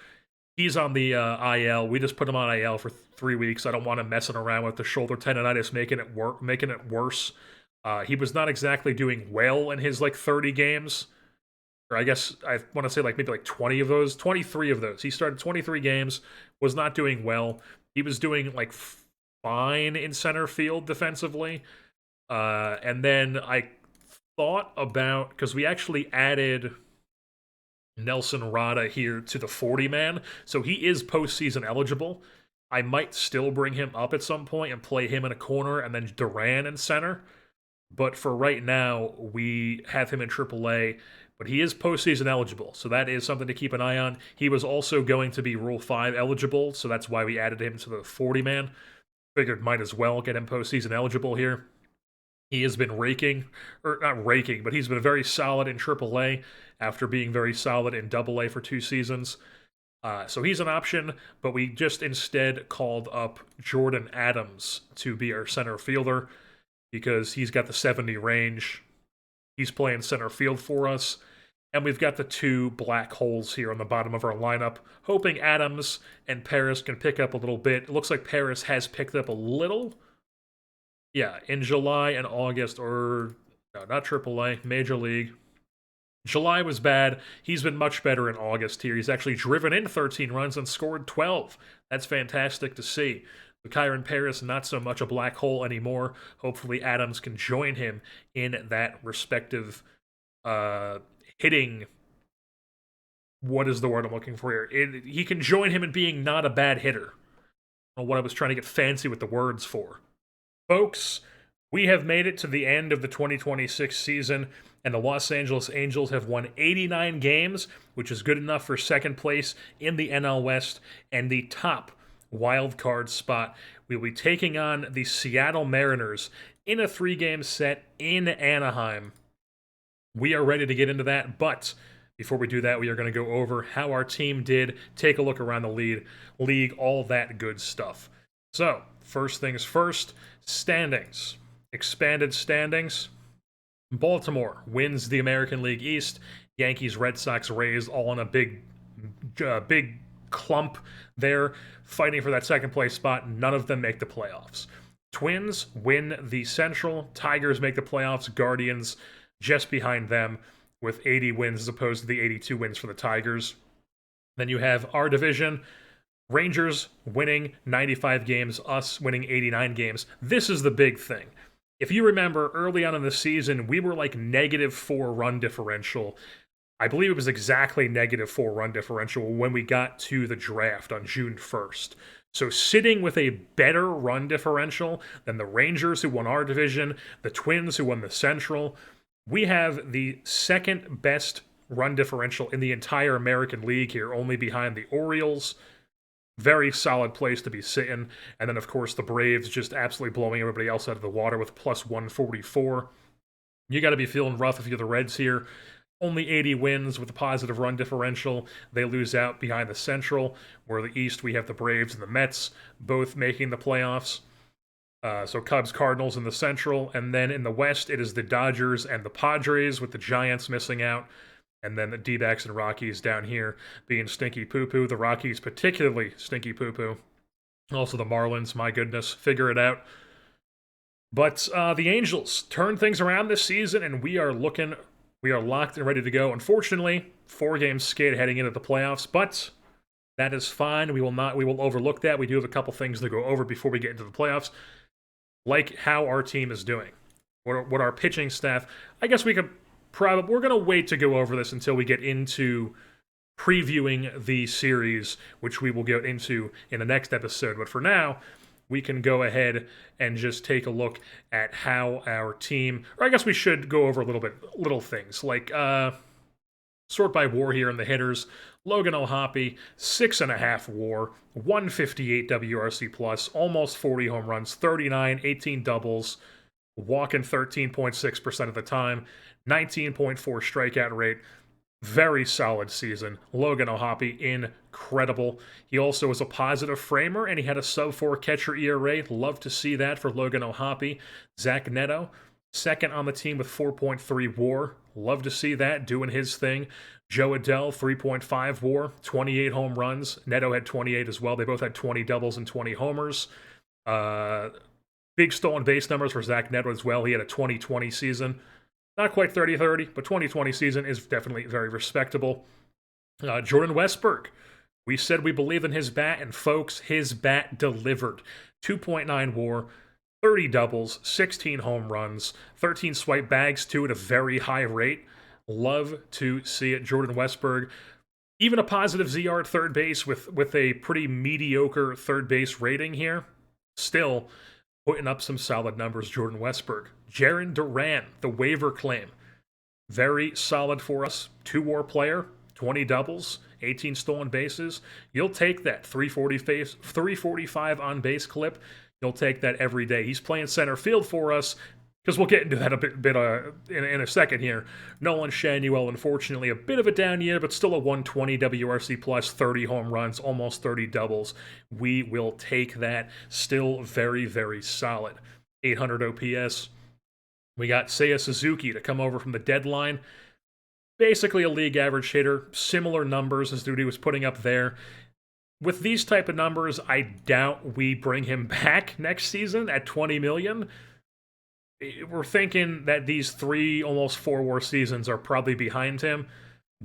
He's on the IL. We just put him on IL for 3 weeks. I don't want him messing around with the shoulder tendonitis, making it worse. He was not exactly doing well in his 30 games. Or I guess I want to say maybe 20 of those, 23 of those. He started 23 games, was not doing well. He was doing fine in center field defensively. And then I thought about, because we actually added Nelson Rada here to the 40-man, so he is postseason eligible. I might still bring him up at some point and play him in a corner and then Duran in center. But for right now, we have him in AAA, but he is postseason eligible, so that is something to keep an eye on. He was also going to be Rule 5 eligible, so that's why we added him to the 40-man. Figured might as well get him postseason eligible here. He has been not raking, but he's been very solid in AAA after being very solid in AA for 2 seasons. So he's an option, but we just instead called up Jordan Adams to be our center fielder because he's got the 70 range. He's playing center field for us. And we've got the two black holes here on the bottom of our lineup, hoping Adams and Paris can pick up a little bit. It looks like Paris has picked up a little. Yeah, in July and August, or no, not AAA, Major League. July was bad. He's been much better in August here. He's actually driven in 13 runs and scored 12. That's fantastic to see. But Kyron Paris, not so much a black hole anymore. Hopefully, Adams can join him in that respective hitting. What is the word I'm looking for here? He can join him in being not a bad hitter. What I was trying to get fancy with the words for. Folks, we have made it to the end of the 2026 season, and the Los Angeles Angels have won 89 games, which is good enough for second place in the NL West and the top wild card spot. We'll be taking on the Seattle Mariners in a 3-game set in Anaheim. We are ready to get into that, but before we do that, we are going to go over how our team did, take a look around the league, all that good stuff. So, first things first, standings. Expanded standings. Baltimore wins the American League East. Yankees, Red Sox, Rays all in a big clump there, fighting for that second place spot. None of them make the playoffs. Twins win the Central. Tigers make the playoffs. Guardians just behind them with 80 wins as opposed to the 82 wins for the Tigers. Then you have our division. Rangers winning 95 games, us winning 89 games. This is the big thing. If you remember, early on in the season, we were like -4 run differential. I believe it was exactly -4 run differential when we got to the draft on June 1st. So sitting with a better run differential than the Rangers who won our division, the Twins who won the Central, we have the second best run differential in the entire American League here, only behind the Orioles. Very solid place to be sitting. And then, of course, the Braves just absolutely blowing everybody else out of the water with plus 144. You got to be feeling rough if you're the Reds here. Only 80 wins with a positive run differential. They lose out behind the Central, where the East we have the Braves and the Mets both making the playoffs. So Cubs, Cardinals in the Central. And then in the West, it is the Dodgers and the Padres with the Giants missing out. And then the D-backs and Rockies down here being stinky poo-poo. The Rockies particularly stinky poo-poo. Also the Marlins, my goodness, figure it out. But the Angels turned things around this season, and we are locked and ready to go. Unfortunately, 4-game skid heading into the playoffs, but that is fine. We will overlook that. We do have a couple things to go over before we get into the playoffs, like how our team is doing. What our pitching staff, I guess we could we're going to wait to go over this until we get into previewing the series, which we will get into in the next episode. But for now, we can go ahead and just take a look at how our team, or I guess we should go over little things, like sort by WAR here in the hitters. Logan O'Hoppe, 6.5 WAR, 158 WRC plus, almost 40 home runs, 39, 18 doubles, walking 13.6% of the time, 19.4 strikeout rate. Very solid season. Logan O'Hoppe, incredible. He also was a positive framer, and he had a sub-4 catcher ERA. Love to see that for Logan O'Hoppe. Zach Neto, second on the team with 4.3 WAR. Love to see that, doing his thing. Joe Adell, 3.5 WAR, 28 home runs. Neto had 28 as well. They both had 20 doubles and 20 homers. Big stolen base numbers for Zach Neto as well. He had a 2020 season. Not quite 30-30, but 2020 season is definitely very respectable. Jordan Westburg. We said we believe in his bat, and folks, his bat delivered. 2.9 WAR, 30 doubles, 16 home runs, 13 swipe bags too at a very high rate. Love to see it. Jordan Westburg, even a positive ZR at third base with a pretty mediocre third base rating here. Still putting up some solid numbers, Jordan Westburg. Jarren Duran, the waiver claim. Very solid for us. 2 WAR player, 20 doubles, 18 stolen bases. You'll take that 345 on base clip. You'll take that every day. He's playing center field for us, because we'll get into that a bit in a second here. Nolan Shanuel, unfortunately, a bit of a down year, but still a 120 WRC plus, 30 home runs, almost 30 doubles. We will take that. Still very, very solid. 800 OPS. We got Seiya Suzuki to come over from the deadline. basically a league average hitter, similar numbers as Duty was putting up there. With these type of numbers, I doubt we bring him back next season at 20 million. We're thinking that these 3, almost 4 worst seasons are probably behind him.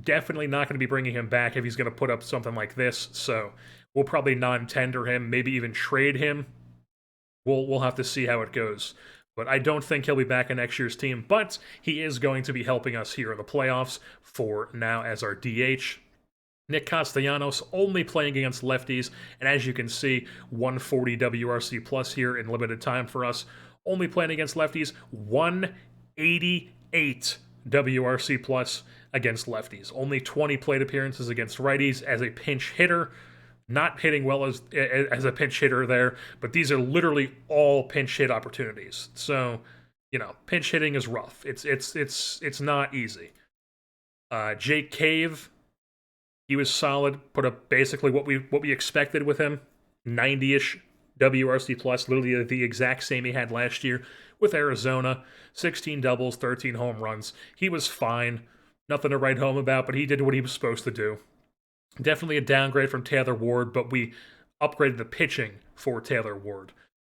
Definitely not going to be bringing him back if he's going to put up something like this. So we'll probably non-tender him, maybe even trade him. We'll have to see how it goes. But I don't think he'll be back in next year's team. But he is going to be helping us here in the playoffs for now as our DH. Nick Castellanos only playing against lefties, and as you can see, 140 WRC plus here in limited time for us. Only playing against lefties, 188 WRC plus against lefties. Only 20 plate appearances against righties as a pinch hitter. Not hitting well as a pinch hitter there, but these are literally all pinch hit opportunities. So, pinch hitting is rough. It's not easy. Jake Cave, he was solid. Put up basically what we expected with him, 90-ish WRC plus, literally the exact same he had last year with Arizona. 16 doubles, 13 home runs. He was fine. Nothing to write home about, but he did what he was supposed to do. Definitely a downgrade from Taylor Ward, but we upgraded the pitching for Taylor Ward.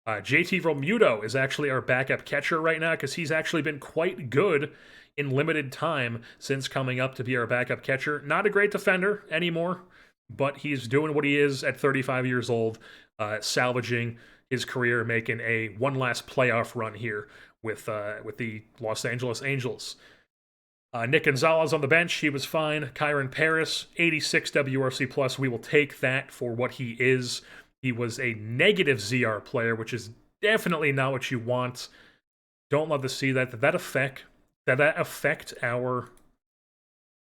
JT Realmuto is actually our backup catcher right now because he's actually been quite good in limited time since coming up to be our backup catcher. Not a great defender anymore, but he's doing what he is at 35 years old, salvaging his career, making a one last playoff run here with the Los Angeles Angels. Nick Gonzalez on the bench, he was fine. Kyron Paris, 86 WRC plus. We will take that for what he is. He was a negative ZR player, which is definitely not what you want. Don't love to see that. Did that affect our...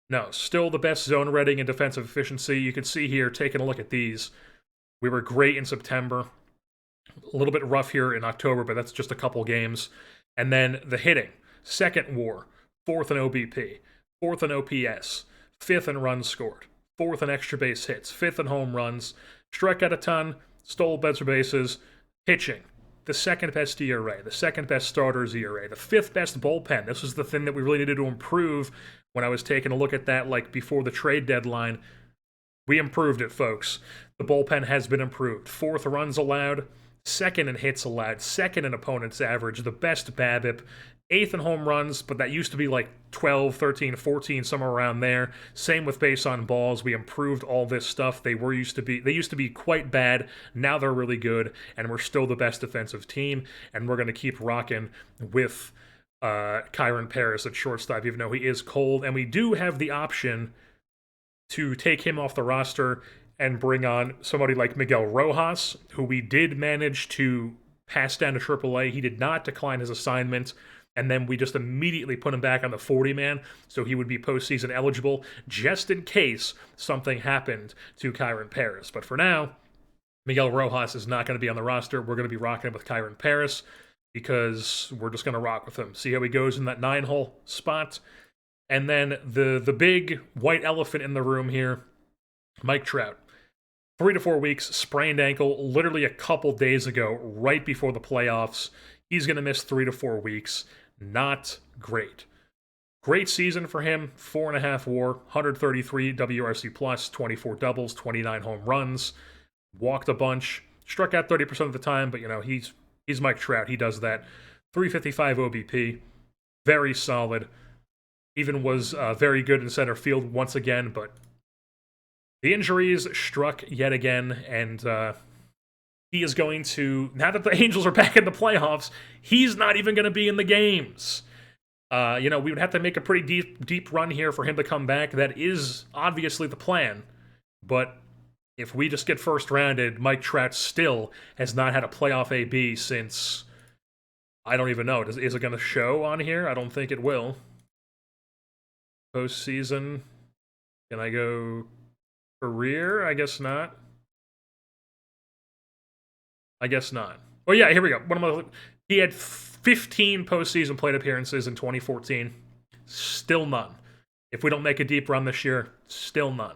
No, still the best zone rating and defensive efficiency. You can see here, taking a look at these. We were great in September. A little bit rough here in October, but that's just a couple games. And then the hitting. Second WAR. 4th in OBP, 4th in OPS, 5th in runs scored, 4th in extra base hits, 5th in home runs, struck out a ton, stole better bases, pitching, the second best ERA, the second best starters ERA, the 5th best bullpen. This was the thing that we really needed to improve when I was taking a look at that before the trade deadline. We improved it, folks. The bullpen has been improved. 4th runs allowed, 2nd in hits allowed, 2nd in opponent's average, the best BABIP, 8th in home runs, but that used to be 12, 13, 14, somewhere around there. Same with base on balls. We improved all this stuff. They used to be quite bad. Now they're really good, and we're still the best defensive team, and we're going to keep rocking with Kyron Paris at shortstop, even though he is cold. And we do have the option to take him off the roster and bring on somebody like Miguel Rojas, who we did manage to pass down to AAA. He did not decline his assignment, and then we just immediately put him back on the 40-man, so he would be postseason eligible, just in case something happened to Kyron Paris. But for now, Miguel Rojas is not going to be on the roster. We're going to be rocking with Kyron Paris, because we're just going to rock with him. See how he goes in that 9-hole spot. And then the big white elephant in the room here, Mike Trout. 3 to 4 weeks, sprained ankle, literally a couple days ago, right before the playoffs. He's going to miss 3 to 4 weeks. Not great. Great season for him, 4.5 WAR, 133 WRC plus, 24 doubles, 29 home runs, walked a bunch, struck out 30% of the time, but he's Mike Trout. He does that. 355 OBP, very solid. Even was very good in center field once again, but the injuries struck yet again, and he is going to, now that the Angels are back in the playoffs, he's not even going to be in the games. We would have to make a pretty deep run here for him to come back. That is obviously the plan, but if we just get first rounded, Mike Trout still has not had a playoff AB since, I don't even know. Is it going to show on here? I don't think it will. Postseason. Can I go career? I guess not. I guess not. Oh yeah, here we go. He had 15 postseason plate appearances in 2014. Still none. If we don't make a deep run this year, still none.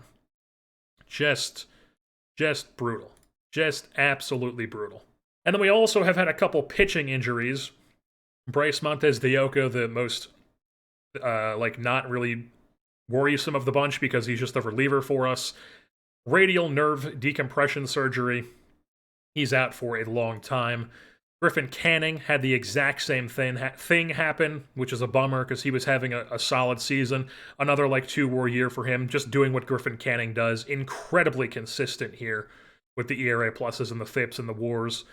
Just brutal. Just absolutely brutal. And then we also have had a couple pitching injuries. Bryce Montes de Oca, the most, not really worrisome of the bunch because he's just a reliever for us. Radial nerve decompression surgery. He's out for a long time. Griffin Canning had the exact same thing happen, which is a bummer because he was having a solid season. Another like 2-war year for him, just doing what Griffin Canning does. Incredibly consistent here with the ERA pluses and the FIPS and the WARs.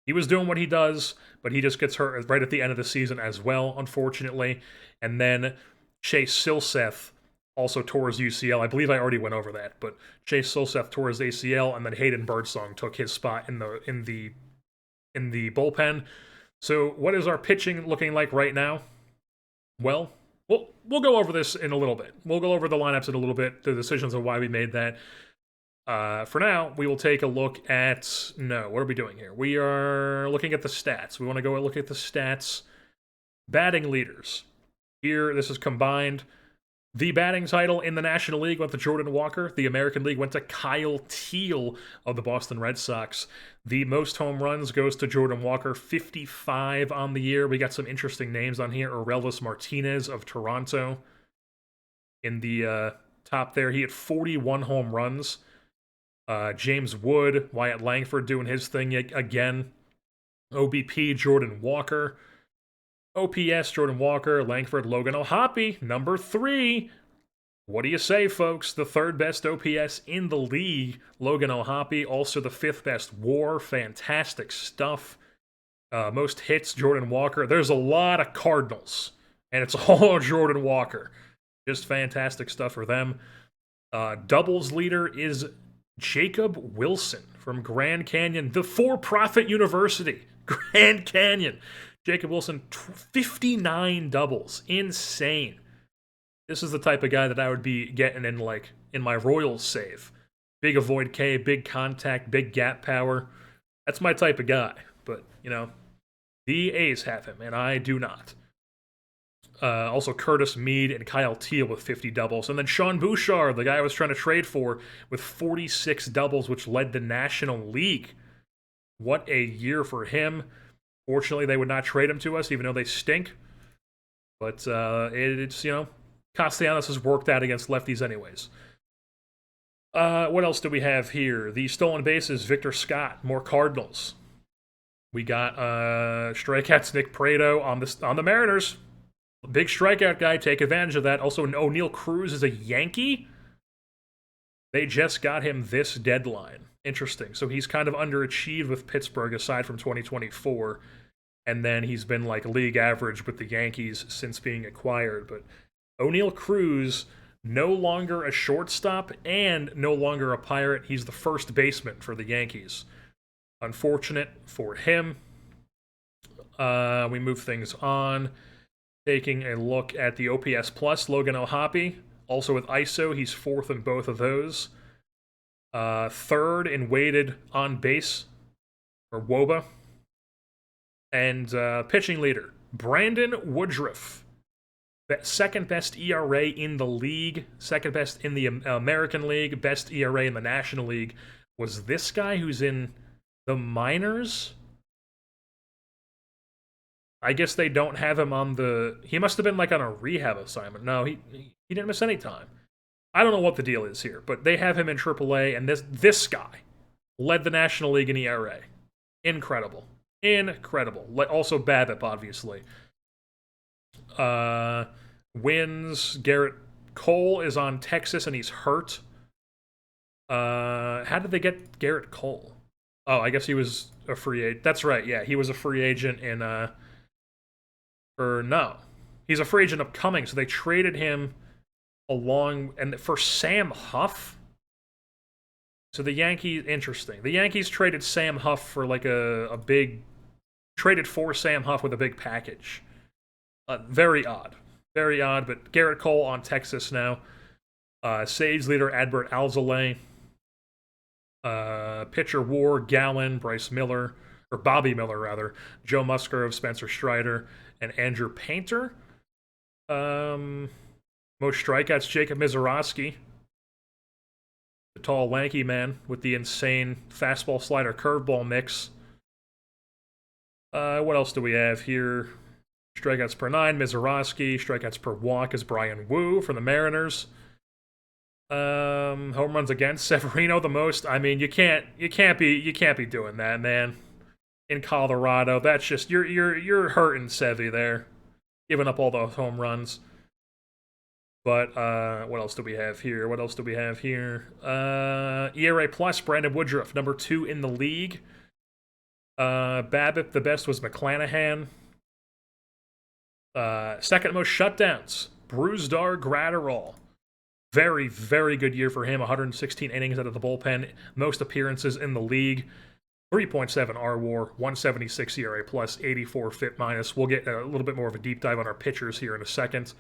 He was doing what he does, but he just gets hurt right at the end of the season as well, unfortunately. And then Chase Silseth also tore his UCL. I believe I already went over that, but Chase Silseth tore his ACL, and then Hayden Birdsong took his spot in the bullpen. So what is our pitching looking like right now? Well, we'll go over this in a little bit. We'll go over the lineups in a little bit, the decisions of why we made that. For now, we will take a look at... No, what are we doing here? We are looking at the stats. We want to go and look at the stats. Batting leaders. Here, this is combined. The batting title in the National League went to Jordan Walker. The American League went to Kyle Teal of the Boston Red Sox. The most home runs goes to Jordan Walker, 55 on the year. We got some interesting names on here. Orelvis Martinez of Toronto in the top there. He had 41 home runs. James Wood, Wyatt Langford doing his thing again. OBP, Jordan Walker. OPS, Jordan Walker, Langford, Logan O'Hoppe, number 3. What do you say, folks? The 3rd best OPS in the league, Logan O'Hoppe. Also the 5th best WAR. Fantastic stuff. Most hits, Jordan Walker. There's a lot of Cardinals, and it's all Jordan Walker. Just fantastic stuff for them. Doubles leader is Jacob Wilson from Grand Canyon, the for-profit university. Grand Canyon. Jacob Wilson, 59 doubles. Insane. This is the type of guy that I would be getting in my Royals save. Big avoid K, big contact, big gap power. That's my type of guy. But, the A's have him, and I do not. Also Curtis Mead and Kyle Teal with 50 doubles. And then Sean Bouchard, the guy I was trying to trade for, with 46 doubles, which led the National League. What a year for him. Fortunately, they would not trade him to us, even though they stink. But it's, Castellanos has worked out against lefties anyways. What else do we have here? The stolen bases, Victor Scott, more Cardinals. We got strikeouts, Nick Prado on the Mariners. Big strikeout guy, take advantage of that. Also, O'Neal Cruz is a Yankee. They just got him this deadline. Interesting. So he's kind of underachieved with Pittsburgh aside from 2024. And then he's been league average with the Yankees since being acquired. But O'Neal Cruz, no longer a shortstop and no longer a Pirate. He's the first baseman for the Yankees. Unfortunate for him. We move things on. Taking a look at the OPS Plus, Logan O'Hoppe. Also with ISO, he's 4th in both of those. 3rd in weighted on base, or WOBA. And pitching leader, Brandon Woodruff. 2nd best ERA in the league, 2nd best in the American League, best ERA in the National League. Was this guy who's in the minors? I guess they don't have him on the... He must have been on a rehab assignment. No, he didn't miss any time. I don't know what the deal is here, but they have him in AAA, and this guy led the National League in ERA. Incredible. Incredible. Also BABIP, obviously. Wins. Garrett Cole is on Texas, and he's hurt. How did they get Garrett Cole? Oh, I guess he was a free agent. That's right, yeah. He was a free agent in... no. He's a free agent upcoming, so they traded him for Sam Huff. So the Yankees, interesting. The Yankees traded Sam Huff for traded for Sam Huff with a big package. Very odd. Very odd, but Garrett Cole on Texas now. Saves leader Adbert Alzolay. Pitcher WAR, Gallen, Bryce Miller, or Bobby Miller rather, Joe Musgrove, Spencer Strider, and Andrew Painter. Most strikeouts, Jacob Mizorowski, the tall, lanky man with the insane fastball, slider, curveball mix. What else do we have here? Strikeouts per 9, Mizorowski. Strikeouts per walk is Brian Wu for the Mariners. Home runs against Severino the most. I mean, you can't be doing that, man. In Colorado, that's just you're hurting Sevy there, giving up all those home runs. But what else do we have here? ERA plus Brandon Woodruff, number 2 in the league. BABIP, the best was McClanahan. Second most shutdowns, Brusdar Graterol. Very, very good year for him. 116 innings out of the bullpen. Most appearances in the league. 3.7 R-WAR, 176 ERA plus, 84 FIP minus. We'll get a little bit more of a deep dive on our pitchers here in a second.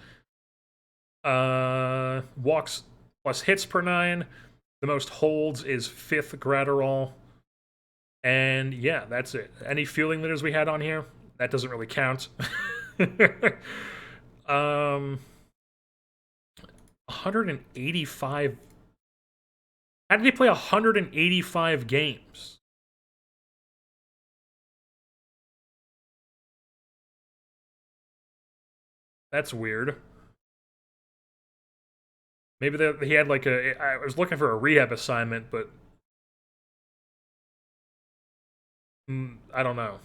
Walks plus hits per 9. The most holds is 5th Graterol. And yeah, that's it. Any fielding leaders we had on here? That doesn't really count. 185. How did he play 185 games? That's weird. Maybe he had like I was looking for a rehab assignment, but I don't know.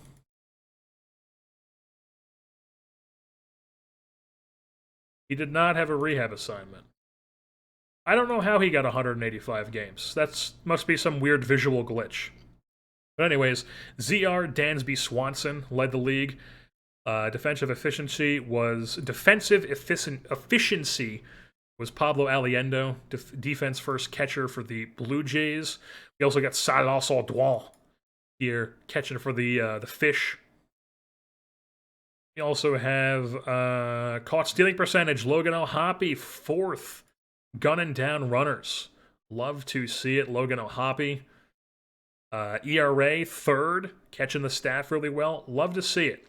He did not have a rehab assignment. I don't know how he got 185 games. That must be some weird visual glitch. But anyways, ZR Dansby Swanson led the league. Defensive efficiency was Pablo Aliendo, defense first catcher for the Blue Jays. We also got Salas Audouin here catching for the Fish. We also have caught stealing percentage, Logan O'Hoppe, 4th, gunning down runners. Love to see it, Logan O'Hoppe. ERA, 3rd, catching the staff really well. Love to see it.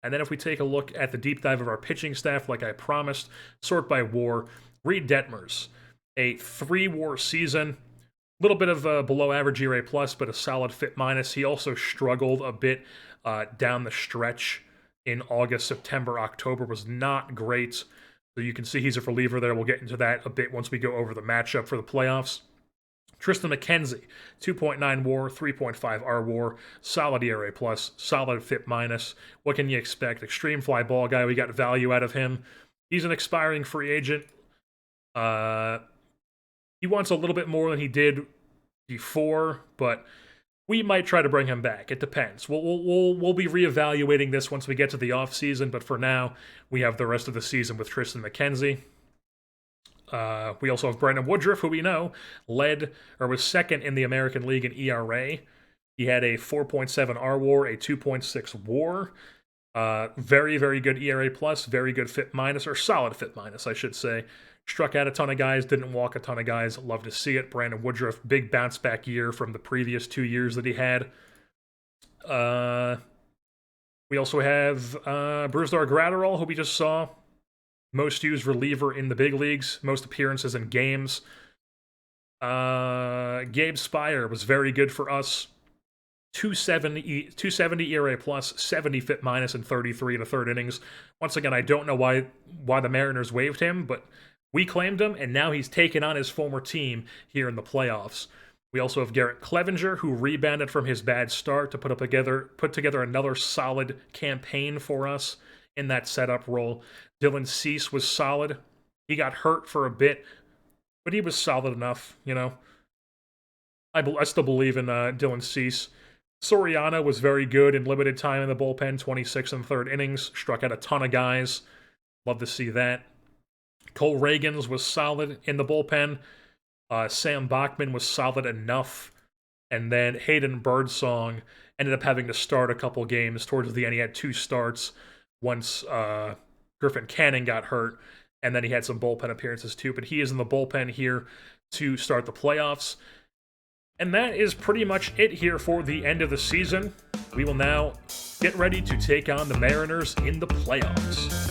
And then if we take a look at the deep dive of our pitching staff, like I promised, sort by WAR, Reed Detmers, a 3 WAR season. A little bit of below average ERA plus, but a solid FIP minus. He also struggled a bit down the stretch in August, September, October. Was not great. So you can see he's a reliever there. We'll get into that a bit once we go over the matchup for the playoffs. Tristan McKenzie, 2.9 WAR, 3.5 R-WAR, solid ERA plus, solid FIP minus. What can you expect? Extreme fly ball guy. We got value out of him. He's an expiring free agent. He wants a little bit more than he did before, but we might try to bring him back. It depends. We'll be reevaluating this once we get to the offseason, but for now, we have the rest of the season with Tristan McKenzie. We also have Brandon Woodruff, who we know was second in the American League in ERA. He had a 4.7 R-WAR, a 2.6 WAR. Very, very good ERA plus, very good FIP minus, or solid FIP minus, I should say. Struck out a ton of guys, didn't walk a ton of guys. Love to see it. Brandon Woodruff, big bounce back year from the previous 2 years that he had. We also have Brusdar Graterol, who we just saw. Most used reliever in the big leagues, most appearances in games. Gabe Spire was very good for us. 270 ERA plus, 70 FIP minus, and 33 in the 3rd innings. Once again, I don't know why the Mariners waived him, but we claimed him, and now he's taken on his former team here in the playoffs. We also have Garrett Clevenger, who rebounded from his bad start to put together another solid campaign for us in that setup role. Dylan Cease was solid. He got hurt for a bit, but he was solid enough, you know. I still believe in Dylan Cease. Soriano was very good in limited time in the bullpen, 26 and 3rd innings, struck out a ton of guys. Love to see that. Cole Reagans was solid in the bullpen. Sam Bachman was solid enough. And then Hayden Birdsong ended up having to start a couple games. Towards the end, he had 2 starts once Griffin Canning got hurt. And then he had some bullpen appearances too. But he is in the bullpen here to start the playoffs. And that is pretty much it here for the end of the season. We will now get ready to take on the Mariners in the playoffs.